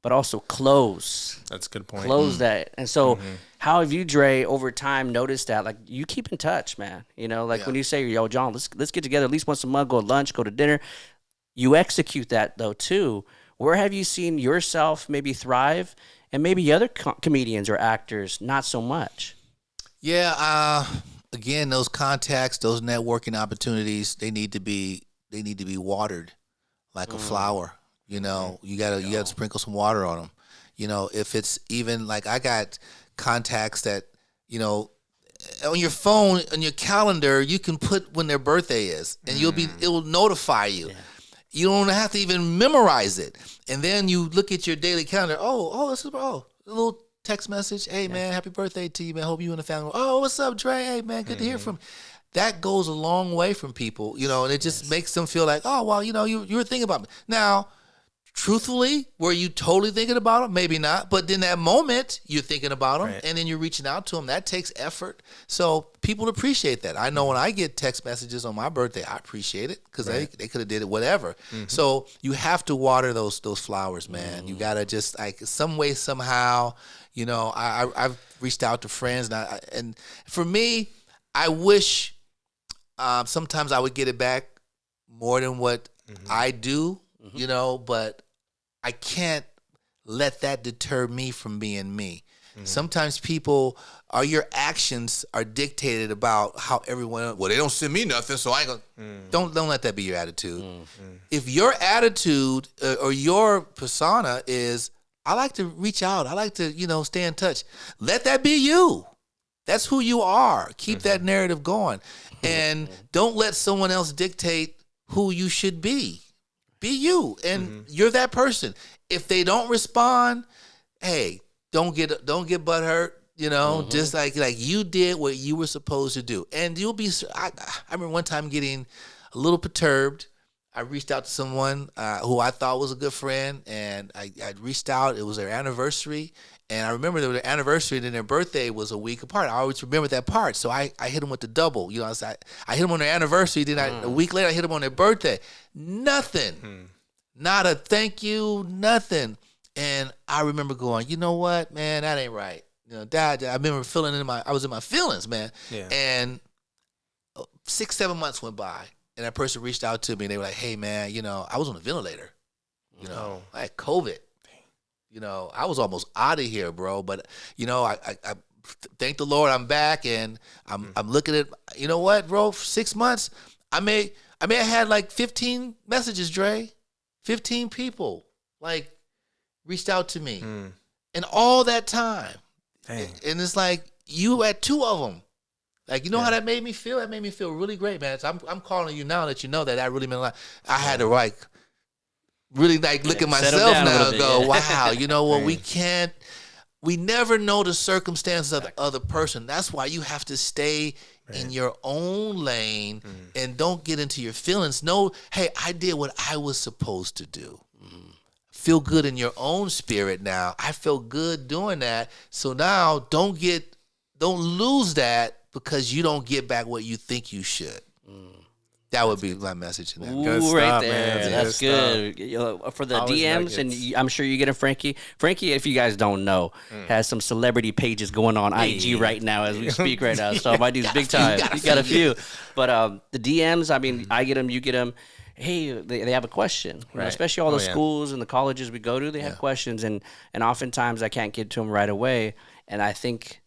but also close. That's a good point. Close that. And so how have you, Dre, over time noticed that? Like, you keep in touch, man. When you say, yo, John, let's get together at least once a month, go to lunch, go to dinner. You execute that, though, too. Where have you seen yourself maybe thrive and maybe other comedians or actors not so much? Yeah, again, those contacts, those networking opportunities, they need to be watered like a flower. You gotta sprinkle some water on them. If it's even like, I got contacts that, on your phone, on your calendar, you can put when their birthday is, and it will notify you. Yeah. You don't have to even memorize it. And then you look at your daily calendar. This is a little text message. Hey, man, happy birthday to you, man. Hope you and the family. Oh, what's up, Dre? Hey, man, good to hear from you. That goes a long way from people, and it just makes them feel like, oh, well, you were thinking about me. Now, truthfully, were you totally thinking about them? Maybe not. But in that moment, you're thinking about them, and then you're reaching out to them. That takes effort. So people appreciate that. I know when I get text messages on my birthday, I appreciate it because they could have did it, whatever. So you have to water those flowers, man. You got to just, like, some way, somehow, I've reached out to friends. And for me, I wish sometimes I would get it back more than what I do, but I can't let that deter me from being me. Sometimes your actions are dictated about how everyone, well, they don't send me nothing, so I ain't gonna, don't let that be your attitude. If your attitude or your persona is, I like to reach out, I like to, stay in touch, let that be you. That's who you are. Keep that narrative going. And don't let someone else dictate who you should be. Be you, and you're that person. If they don't respond, hey, don't get butthurt. Just like you did what you were supposed to do, and you'll be. I remember one time getting a little perturbed. I reached out to someone who I thought was a good friend, and I reached out. It was their anniversary, and I remember their anniversary and then their birthday was a week apart. I always remember that part, so I hit them with the double. I hit them on their anniversary. Then a week later, I hit them on their birthday. Nothing, not a thank you, nothing. And I remember going, you know what, man, that ain't right. Dad, I remember I was in my feelings, man. Yeah. And 6-7 months went by. And that person reached out to me, and they were like, hey, man, I was on a ventilator. I had COVID. I was almost out of here, bro. But, I thank the Lord I'm back, and I'm looking at, you know what, bro, for 6 months, I may have had like 15 messages, Dre. 15 people, reached out to me. And all that time. Dang. And it's like, you had 2 of them. How that made me feel? That made me feel really great, man. So I'm calling you now that you know that really meant a lot. I had to really like look at settle myself down a now little and bit, go, yeah. wow, you know what? We never know the circumstances of the other person. That's why you have to stay in your own lane and don't get into your feelings. Know, hey, I did what I was supposed to do. Feel good in your own spirit now. I feel good doing that. So now don't lose that because you don't get back what you think you should. That would be my message in that. Ooh, Good right stuff, there. man. That's Good good. You know, for the Always DMs, and nuggets. I'm sure you get them, Frankie. Frankie, if you guys don't know, has some celebrity pages going on IG right now as we speak right now. So my dude's big time. You got a few. But the DMs, I mean, I get them, you get them. Hey, they have a question, you know, Right. especially all the Oh, yeah. schools and the colleges we go to, they have questions, and oftentimes I can't get to them right away. And I think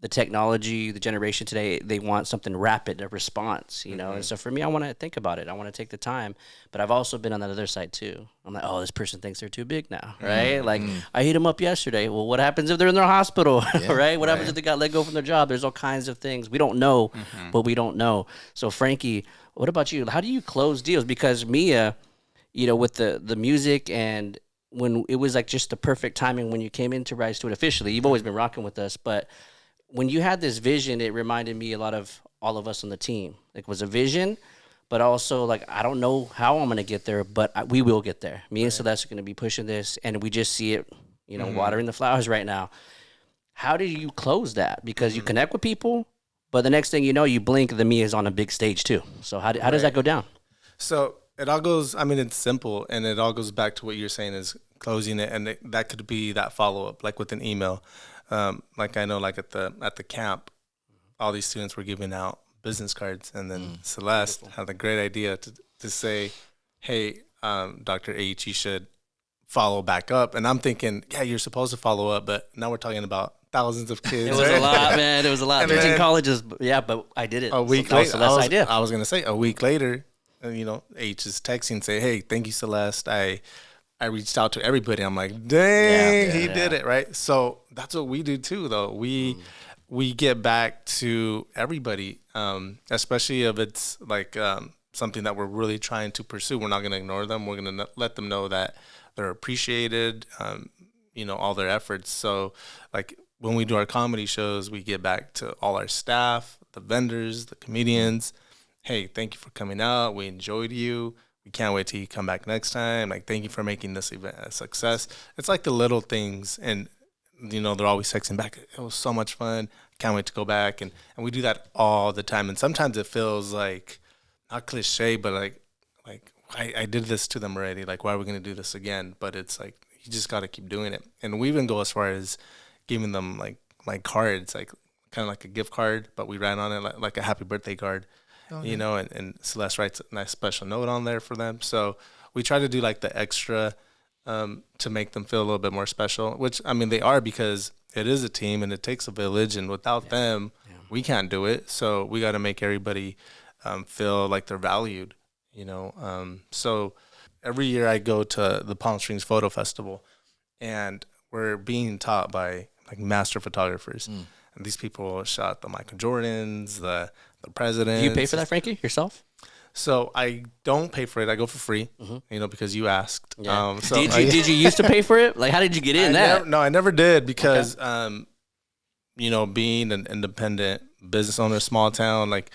the technology, the generation today, they want something rapid, a response, you know? And so for me, I want to think about it. I want to take the time, but I've also been on that other side too. I'm like, oh, this person thinks they're too big now, right? Like I hit them up yesterday. Well, what happens if they're in their hospital, right? What happens if they got let go from their job? There's all kinds of things. We don't know what we don't know. So Frankie, what about you? How do you close deals? Because Mia, you know, with the music, and when it was like just the perfect timing when you came into Rise to It officially, you've always been rocking with us, but when you had this vision, it reminded me a lot of all of us on the team. It was a vision, but also like, I don't know how I'm going to get there, but we will get there. Me and Celeste are going to be pushing this, and we just see it, you know, watering the flowers right now. How do you close that? Because you connect with people, but the next thing you know, you blink, the me is on a big stage too. So how does that go down? So it all goes, I mean, it's simple, and it all goes back to what you're saying is closing it, and that could be that follow-up, like with an email. Like I know, like at the camp, all these students were giving out business cards, and then Celeste had a great idea to say, hey, Dr. H, you should follow back up. And I'm thinking, yeah, you're supposed to follow up, but now we're talking about thousands of kids. It was a lot, man. It was a lot. And 13 then colleges, yeah, but I did it. A week That was later, Celeste's idea. I was going to say, a week later, you know, H is texting, say, hey, thank you, Celeste. I reached out to everybody. I'm like, dang, he did it, right? So that's what we do too, though. We get back to everybody, especially if it's like something that we're really trying to pursue. We're not going to ignore them. We're going to let them know that they're appreciated, you know, all their efforts. So like when we do our comedy shows, we get back to all our staff, the vendors, the comedians. Hey, thank you for coming out. We enjoyed you. We can't wait till you come back next time. Like, thank you for making this event a success. It's like the little things, and you know, they're always texting back. It was so much fun. Can't wait to go back, and we do that all the time. And sometimes it feels like not cliche, but like I did this to them already. Like, why are we gonna do this again? But it's like you just got to keep doing it. And we even go as far as giving them like cards, like kind of like a gift card, but we write on it like a happy birthday card. You know, and Celeste writes a nice special note on there for them. So we try to do like the extra to make them feel a little bit more special, which, I mean, they are, because it is a team and it takes a village, and without them, we can't do it. So we got to make everybody feel like they're valued, you know. So every year I go to the Palm Springs Photo Festival, and we're being taught by like master photographers. And these people shot the Michael Jordans, the president. Do you pay for that, Frankie, yourself? So I don't pay for it. I go for free, you know, because you asked. Yeah. So Did you used to pay for it? Like, how did you get in that? No, I never did, because, you know, being an independent business owner, small town, like,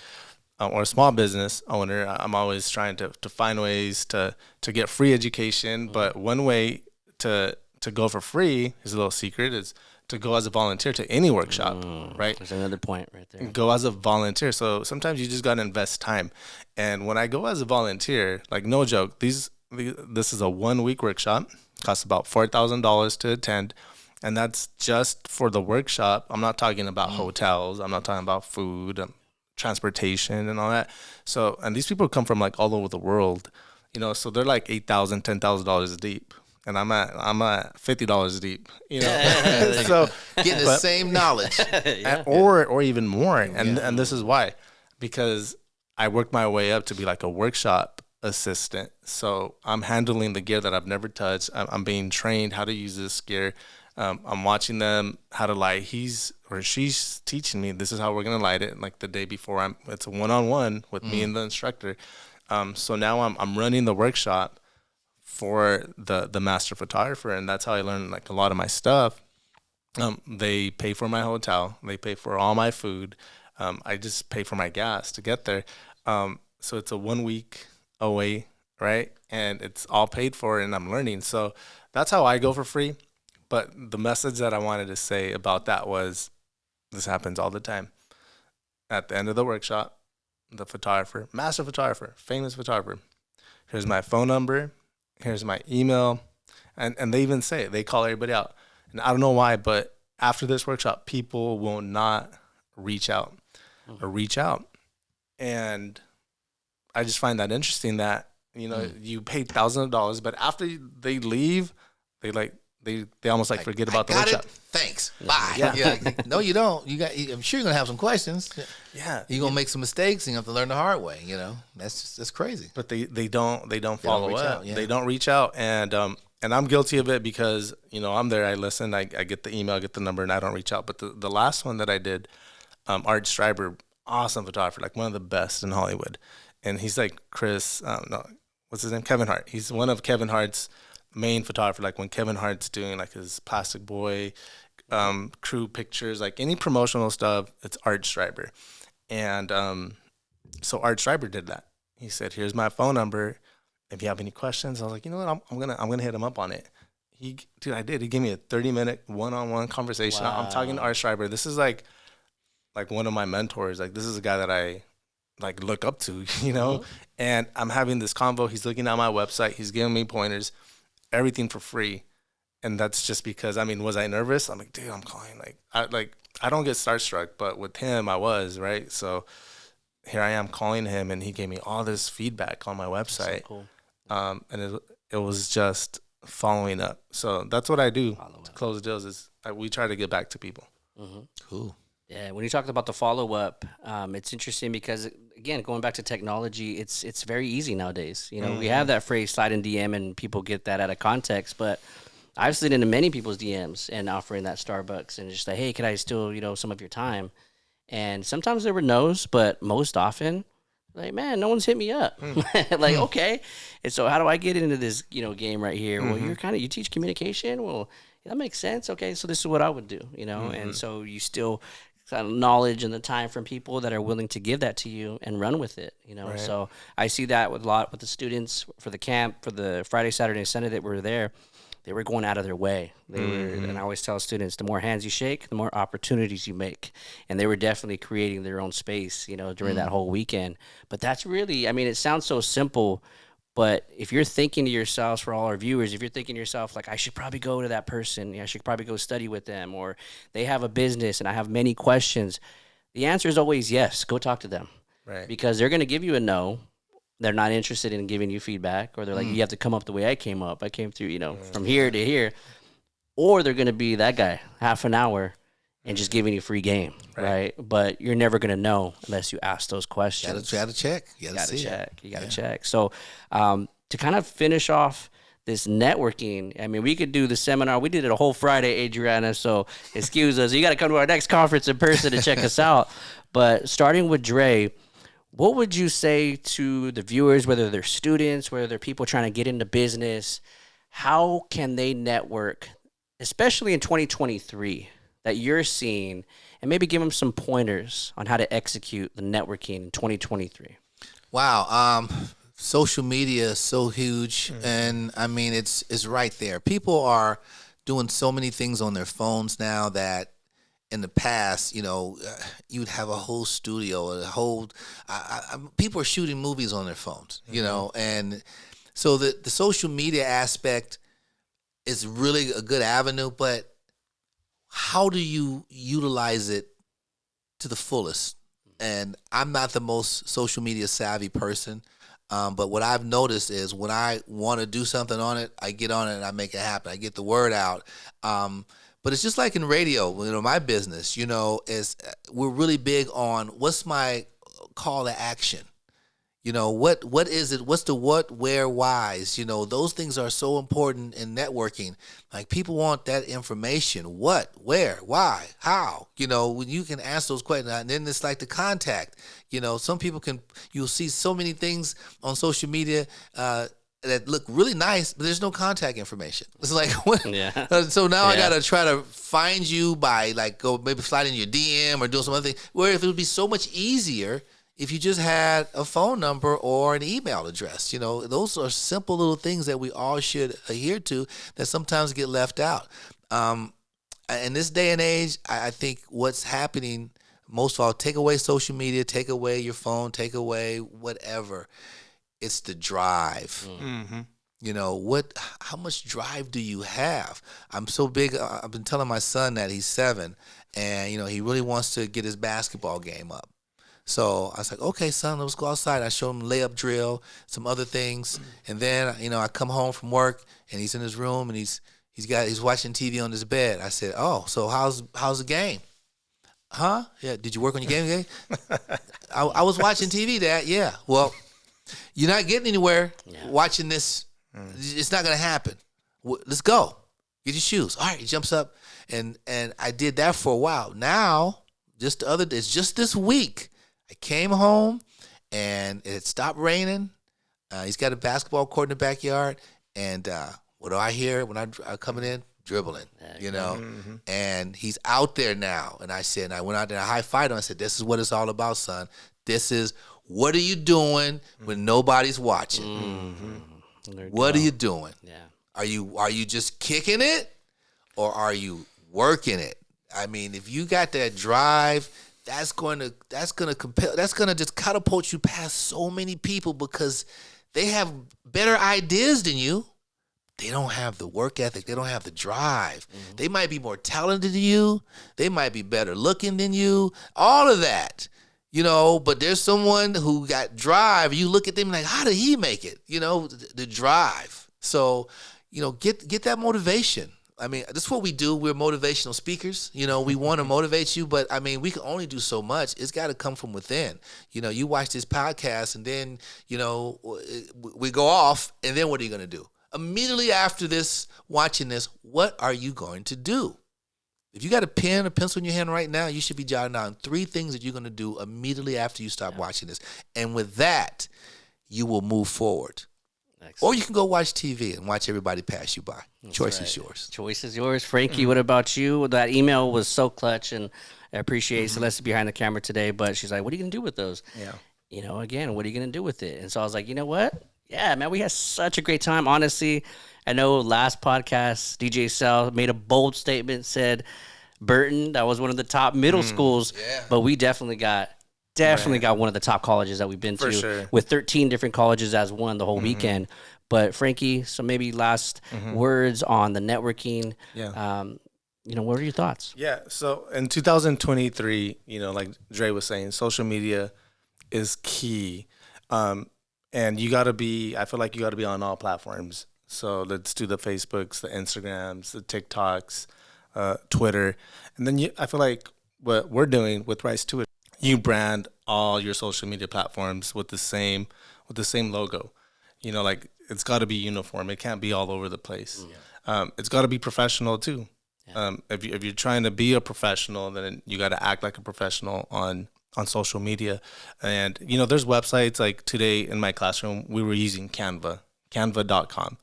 or a small business owner, I'm always trying to find ways to get free education. But one way to go for free, is a little secret, is to go as a volunteer to any workshop, right? There's another point right there. Go as a volunteer. So sometimes you just got to invest time. And when I go as a volunteer, like, no joke, this is a 1 week workshop, costs about $4,000 to attend. And that's just for the workshop. I'm not talking about hotels. I'm not talking about food, transportation and all that. So, and these people come from like all over the world, you know, so they're like $8,000, $10,000 deep. And I'm at $50 deep, you know. So Getting the same knowledge. or even more. And this is why, because I worked my way up to be like a workshop assistant. So I'm handling the gear that I've never touched. I'm being trained how to use this gear. I'm watching them how to light. He's or she's teaching me, this is how we're gonna light it. Like the day before, it's a one-on-one with me and the instructor. So now I'm running the workshop for the master photographer, and that's how I learned like a lot of my stuff. They pay for my hotel, they pay for all my food. I just pay for my gas to get there. So it's a 1 week away, right? And it's all paid for, and I'm learning. So that's how I go for free. But the message that I wanted to say about that was, this happens all the time. At the end of the workshop, the photographer, master photographer, famous photographer, here's my phone number, here's my email, and they even say it, they call everybody out. And I don't know why, but after this workshop, people will not reach out. And I just find that interesting that, you know, you pay thousands of dollars, but after they leave, they almost like forget about the workshop. Thanks. Bye. Yeah. No, you don't. I'm sure you're gonna have some questions. Yeah. You're gonna make some mistakes, and you have to learn the hard way. You know, that's crazy. But they don't follow reach up. out, yeah. They don't reach out, and I'm guilty of it because, you know, I'm there, I listen, I get the email, I get the number, and I don't reach out. But the last one that I did, Art Stryber, awesome photographer, like one of the best in Hollywood, and he's like Chris, no, what's his name? Kevin Hart. He's one of Kevin Hart's main photographer. Like when Kevin Hart's doing like his Plastic Boy crew pictures, like any promotional stuff, it's Art Stryber. And so Art Stryber did that. He said, here's my phone number. If you have any questions, I was like, you know what, I'm gonna hit him up on it. I did. He gave me a 30-minute one-on-one conversation. Wow. I'm talking to Art Stryber. This is like one of my mentors. Like, this is a guy that I like look up to, you know. Mm-hmm. And I'm having this convo. He's looking at my website. He's giving me pointers, everything for free. And that's just because, I mean, was I nervous? I'm like, dude, I'm calling. I don't get starstruck, but with him, I was, right? So here I am calling him, and he gave me all this feedback on my website. So cool. And it was just following up. So that's what I do to close deals. We try to get back to people. Mm-hmm. Cool. Yeah, when you talked about the follow-up, it's interesting because, again, going back to technology, it's very easy nowadays. You know, we have that phrase slide in DM, and people get that out of context, but I've slid into many people's DMs and offering that Starbucks and just like, hey, can I still, you know, some of your time? And sometimes there were no's, but most often, like, man, no one's hit me up. Like, okay. And so how do I get into this, you know, game right here? Well, you teach communication. Well, that makes sense. Okay, so this is what I would do, you know? And so you still kind of knowledge and the time from people that are willing to give that to you and run with it, you know? Right. So I see that with the students for the camp, for the Friday, Saturday, and Sunday that were there. They were going out of their way. They were, and I always tell students, the more hands you shake, the more opportunities you make. And they were definitely creating their own space, you know, during that whole weekend. But that's really, I mean, it sounds so simple, but if you're thinking to yourselves, for all our viewers, if you're thinking to yourself, like, I should probably go to that person, I should probably go study with them, or they have a business and I have many questions, the answer is always yes, go talk to them. Right. Because they're going to give you a no. They're not interested in giving you feedback, or they're like, you have to come up the way I came up. I came through, you know, from here to here. Or they're going to be that guy, half an hour, and just giving you free game, right? But you're never going to know unless you ask those questions. You got to check. You got to check. So to kind of finish off this networking, I mean, we could do the seminar. We did it a whole Friday, Adriana, so excuse us. You got to come to our next conference in person to check us out. But starting with Dre, what would you say to the viewers, whether they're students, whether they're people trying to get into business? How can they network, especially in 2023, that you're seeing, and maybe give them some pointers on how to execute the networking in 2023? Wow. Social media is so huge, and I mean, it's right there. People are doing so many things on their phones now that in the past, you know, you'd have a whole studio, people are shooting movies on their phones, you know, and so the social media aspect is really a good avenue, but how do you utilize it to the fullest? And I'm not the most social media savvy person, but what I've noticed is when I want to do something on it, I get on it and I make it happen. I get the word out. But it's just like in radio, you know, my business, you know, we're really big on what's my call to action. You know, what is it? What's the what, where, whys? You know, those things are so important in networking. Like, people want that information. What, where, why, how? You know, when you can ask those questions. And then it's like the contact. You know, some people you'll see so many things on social media that look really nice, but there's no contact information. It's like, what? Yeah. So now I Yeah. gotta try to find you by like go maybe sliding your DM or doing some other thing. Where if it would be so much easier if you just had a phone number or an email address. Those are simple little things that we all should adhere to that sometimes get left out. In this day and age, I think what's happening most of all, take away social media, take away your phone, take away whatever. It's the drive. How much drive do you have? I'm so big. I've been telling my son that he's 7, and he really wants to get his basketball game up. So I was like, okay, son, let's go outside. I showed him layup drill, some other things, and then I come home from work and he's in his room and he's watching TV on his bed. I said, oh, so how's the game? Huh? Yeah. Did you work on your game? I was watching TV, Dad. Yeah. Well, you're not getting anywhere watching this. It's not gonna happen. Let's go. Get your shoes. All right. He jumps up, and I did that for a while. Now, it's just this week. I came home and it stopped raining. He's got a basketball court in the backyard, and what do I hear when I'm coming in? Dribbling, and he's out there now. And I went out there and I high-fived him. I said, this is what it's all about, son. This is, what are you doing when nobody's watching? What are you doing? Yeah. Are you just kicking it, or are you working it? I mean, if you got that drive, that's going to just catapult you past so many people because they have better ideas than you. They don't have the work ethic. They don't have the drive. They might be more talented than you. They might be better looking than you. All of that, but there's someone who got drive. You look at them like, how did he make it? The drive. So, get that motivation. I mean, that's what we do. We're motivational speakers. We want to motivate you, but I mean, we can only do so much. It's got to come from within. You watch this podcast and then, we go off, and then what are you going to do? Immediately after this, watching this, what are you going to do? If you got a pen or pencil in your hand right now, you should be jotting down 3 things that you're going to do immediately after you stop watching this. And with that, you will move forward. Excellent. Or you can go watch TV and watch everybody pass you by. Choice is yours. Choice is yours. Frankie, what about you? That email was so clutch, and I appreciate Celeste behind the camera today, but she's like, what are you going to do with those? Yeah. Again, what are you going to do with it? And so I was like, you know what? Yeah, man, we had such a great time. Honestly, I know last podcast, DJ Sal made a bold statement, said Burton, that was one of the top middle schools, but we definitely got one of the top colleges that we've been to, with 13 different colleges as one the whole weekend. But Frankie, so maybe last words on the networking. What are your thoughts? Yeah, so in 2023, like Dre was saying, social media is key. And I feel like you got to be on all platforms. So let's do the Facebooks, the Instagrams, the TikToks, Twitter. And then I feel like what we're doing with Rise to It, you brand all your social media platforms with the same logo. Like it's got to be uniform. It can't be all over the place. It's got to be professional too. If you're trying to be a professional, then you got to act like a professional on social media. And, there's websites like today in my classroom, we were using canva.com.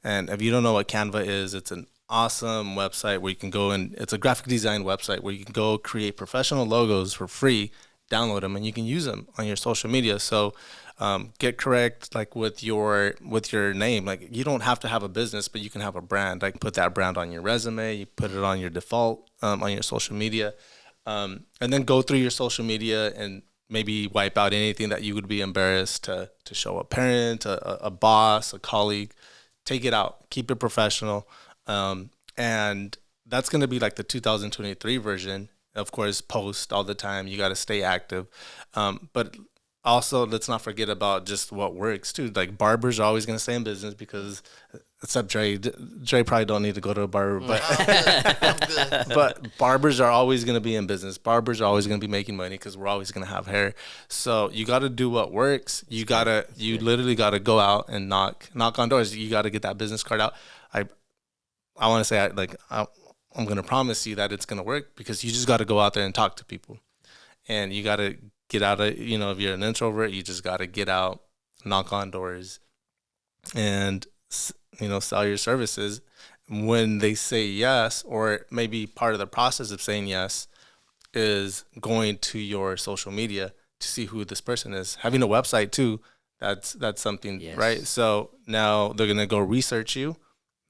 And if you don't know what Canva is, it's an awesome website where you can go and it's a graphic design website where you can go create professional logos for free, download them, and you can use them on your social media. So get correct, like with your name. Like you don't have to have a business, but you can have a brand. Like put that brand on your resume, you put it on your default, on your social media. And then go through your social media and maybe wipe out anything that you would be embarrassed to show a parent, a boss, a colleague. Take it out. Keep it professional. And that's going to be like the 2023 version. Of course, post all the time. You got to stay active. But also, let's not forget about just what works, too. Like barbers are always going to stay in business because... Except Dre probably don't need to go to a barber, but barbers are always going to be in business. Barbers are always going to be making money because we're always going to have hair. So you got to do what works. You literally got to go out and knock on doors. You got to get that business card out. I want to say I'm going to promise you that it's going to work because you just got to go out there and talk to people, and you got to get out of if you're an introvert, you just got to get out, knock on doors. and sell your services. When they say yes, or maybe part of the process of saying yes is going to your social media to see who this person is. Having a website too, that's something, Yes. right? So now they're gonna go research you.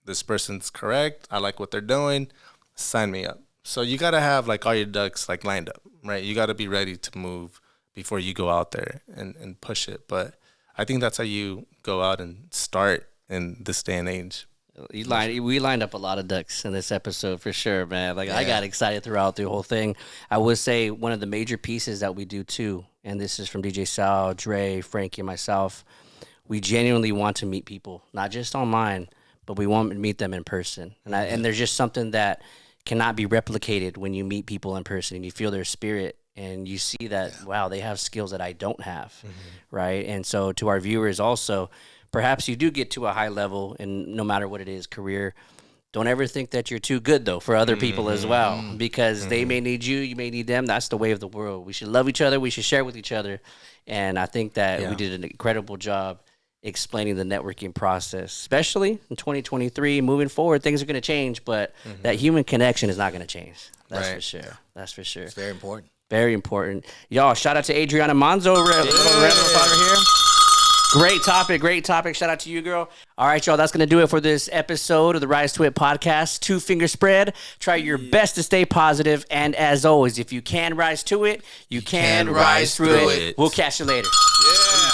This person's correct. I like what they're doing. Sign me up. So you gotta have like all your ducks like lined up, right? You gotta be ready to move before you go out there and push it. But I think that's how you go out and start in this day and age. We lined up a lot of ducks in this episode for sure, man. Like I got excited throughout the whole thing. I would say one of the major pieces that we do too, and this is from DJ Sal, Dre, Frankie, and myself. We genuinely want to meet people, not just online, but we want to meet them in person. And there's just something that cannot be replicated when you meet people in person and you feel their spirit and you see that, wow, they have skills that I don't have, right? And so to our viewers also, perhaps you do get to a high level, and no matter what it is, career, don't ever think that you're too good, though, for other people as well, because they may need you, you may need them. That's the way of the world. We should love each other. We should share with each other. And I think that we did an incredible job explaining the networking process, especially in 2023. Moving forward, things are going to change, but that human connection is not going to change. That's for sure. That's for sure. It's very important. Very important. Y'all, shout out to Adriana Monzo over here. Great topic. Shout out to you, girl. All right, y'all, that's going to do it for this episode of the Rise to It podcast. 2 finger spread. Try your best to stay positive. And as always, if you can rise to it, you can rise through it. We'll catch you later. Yeah.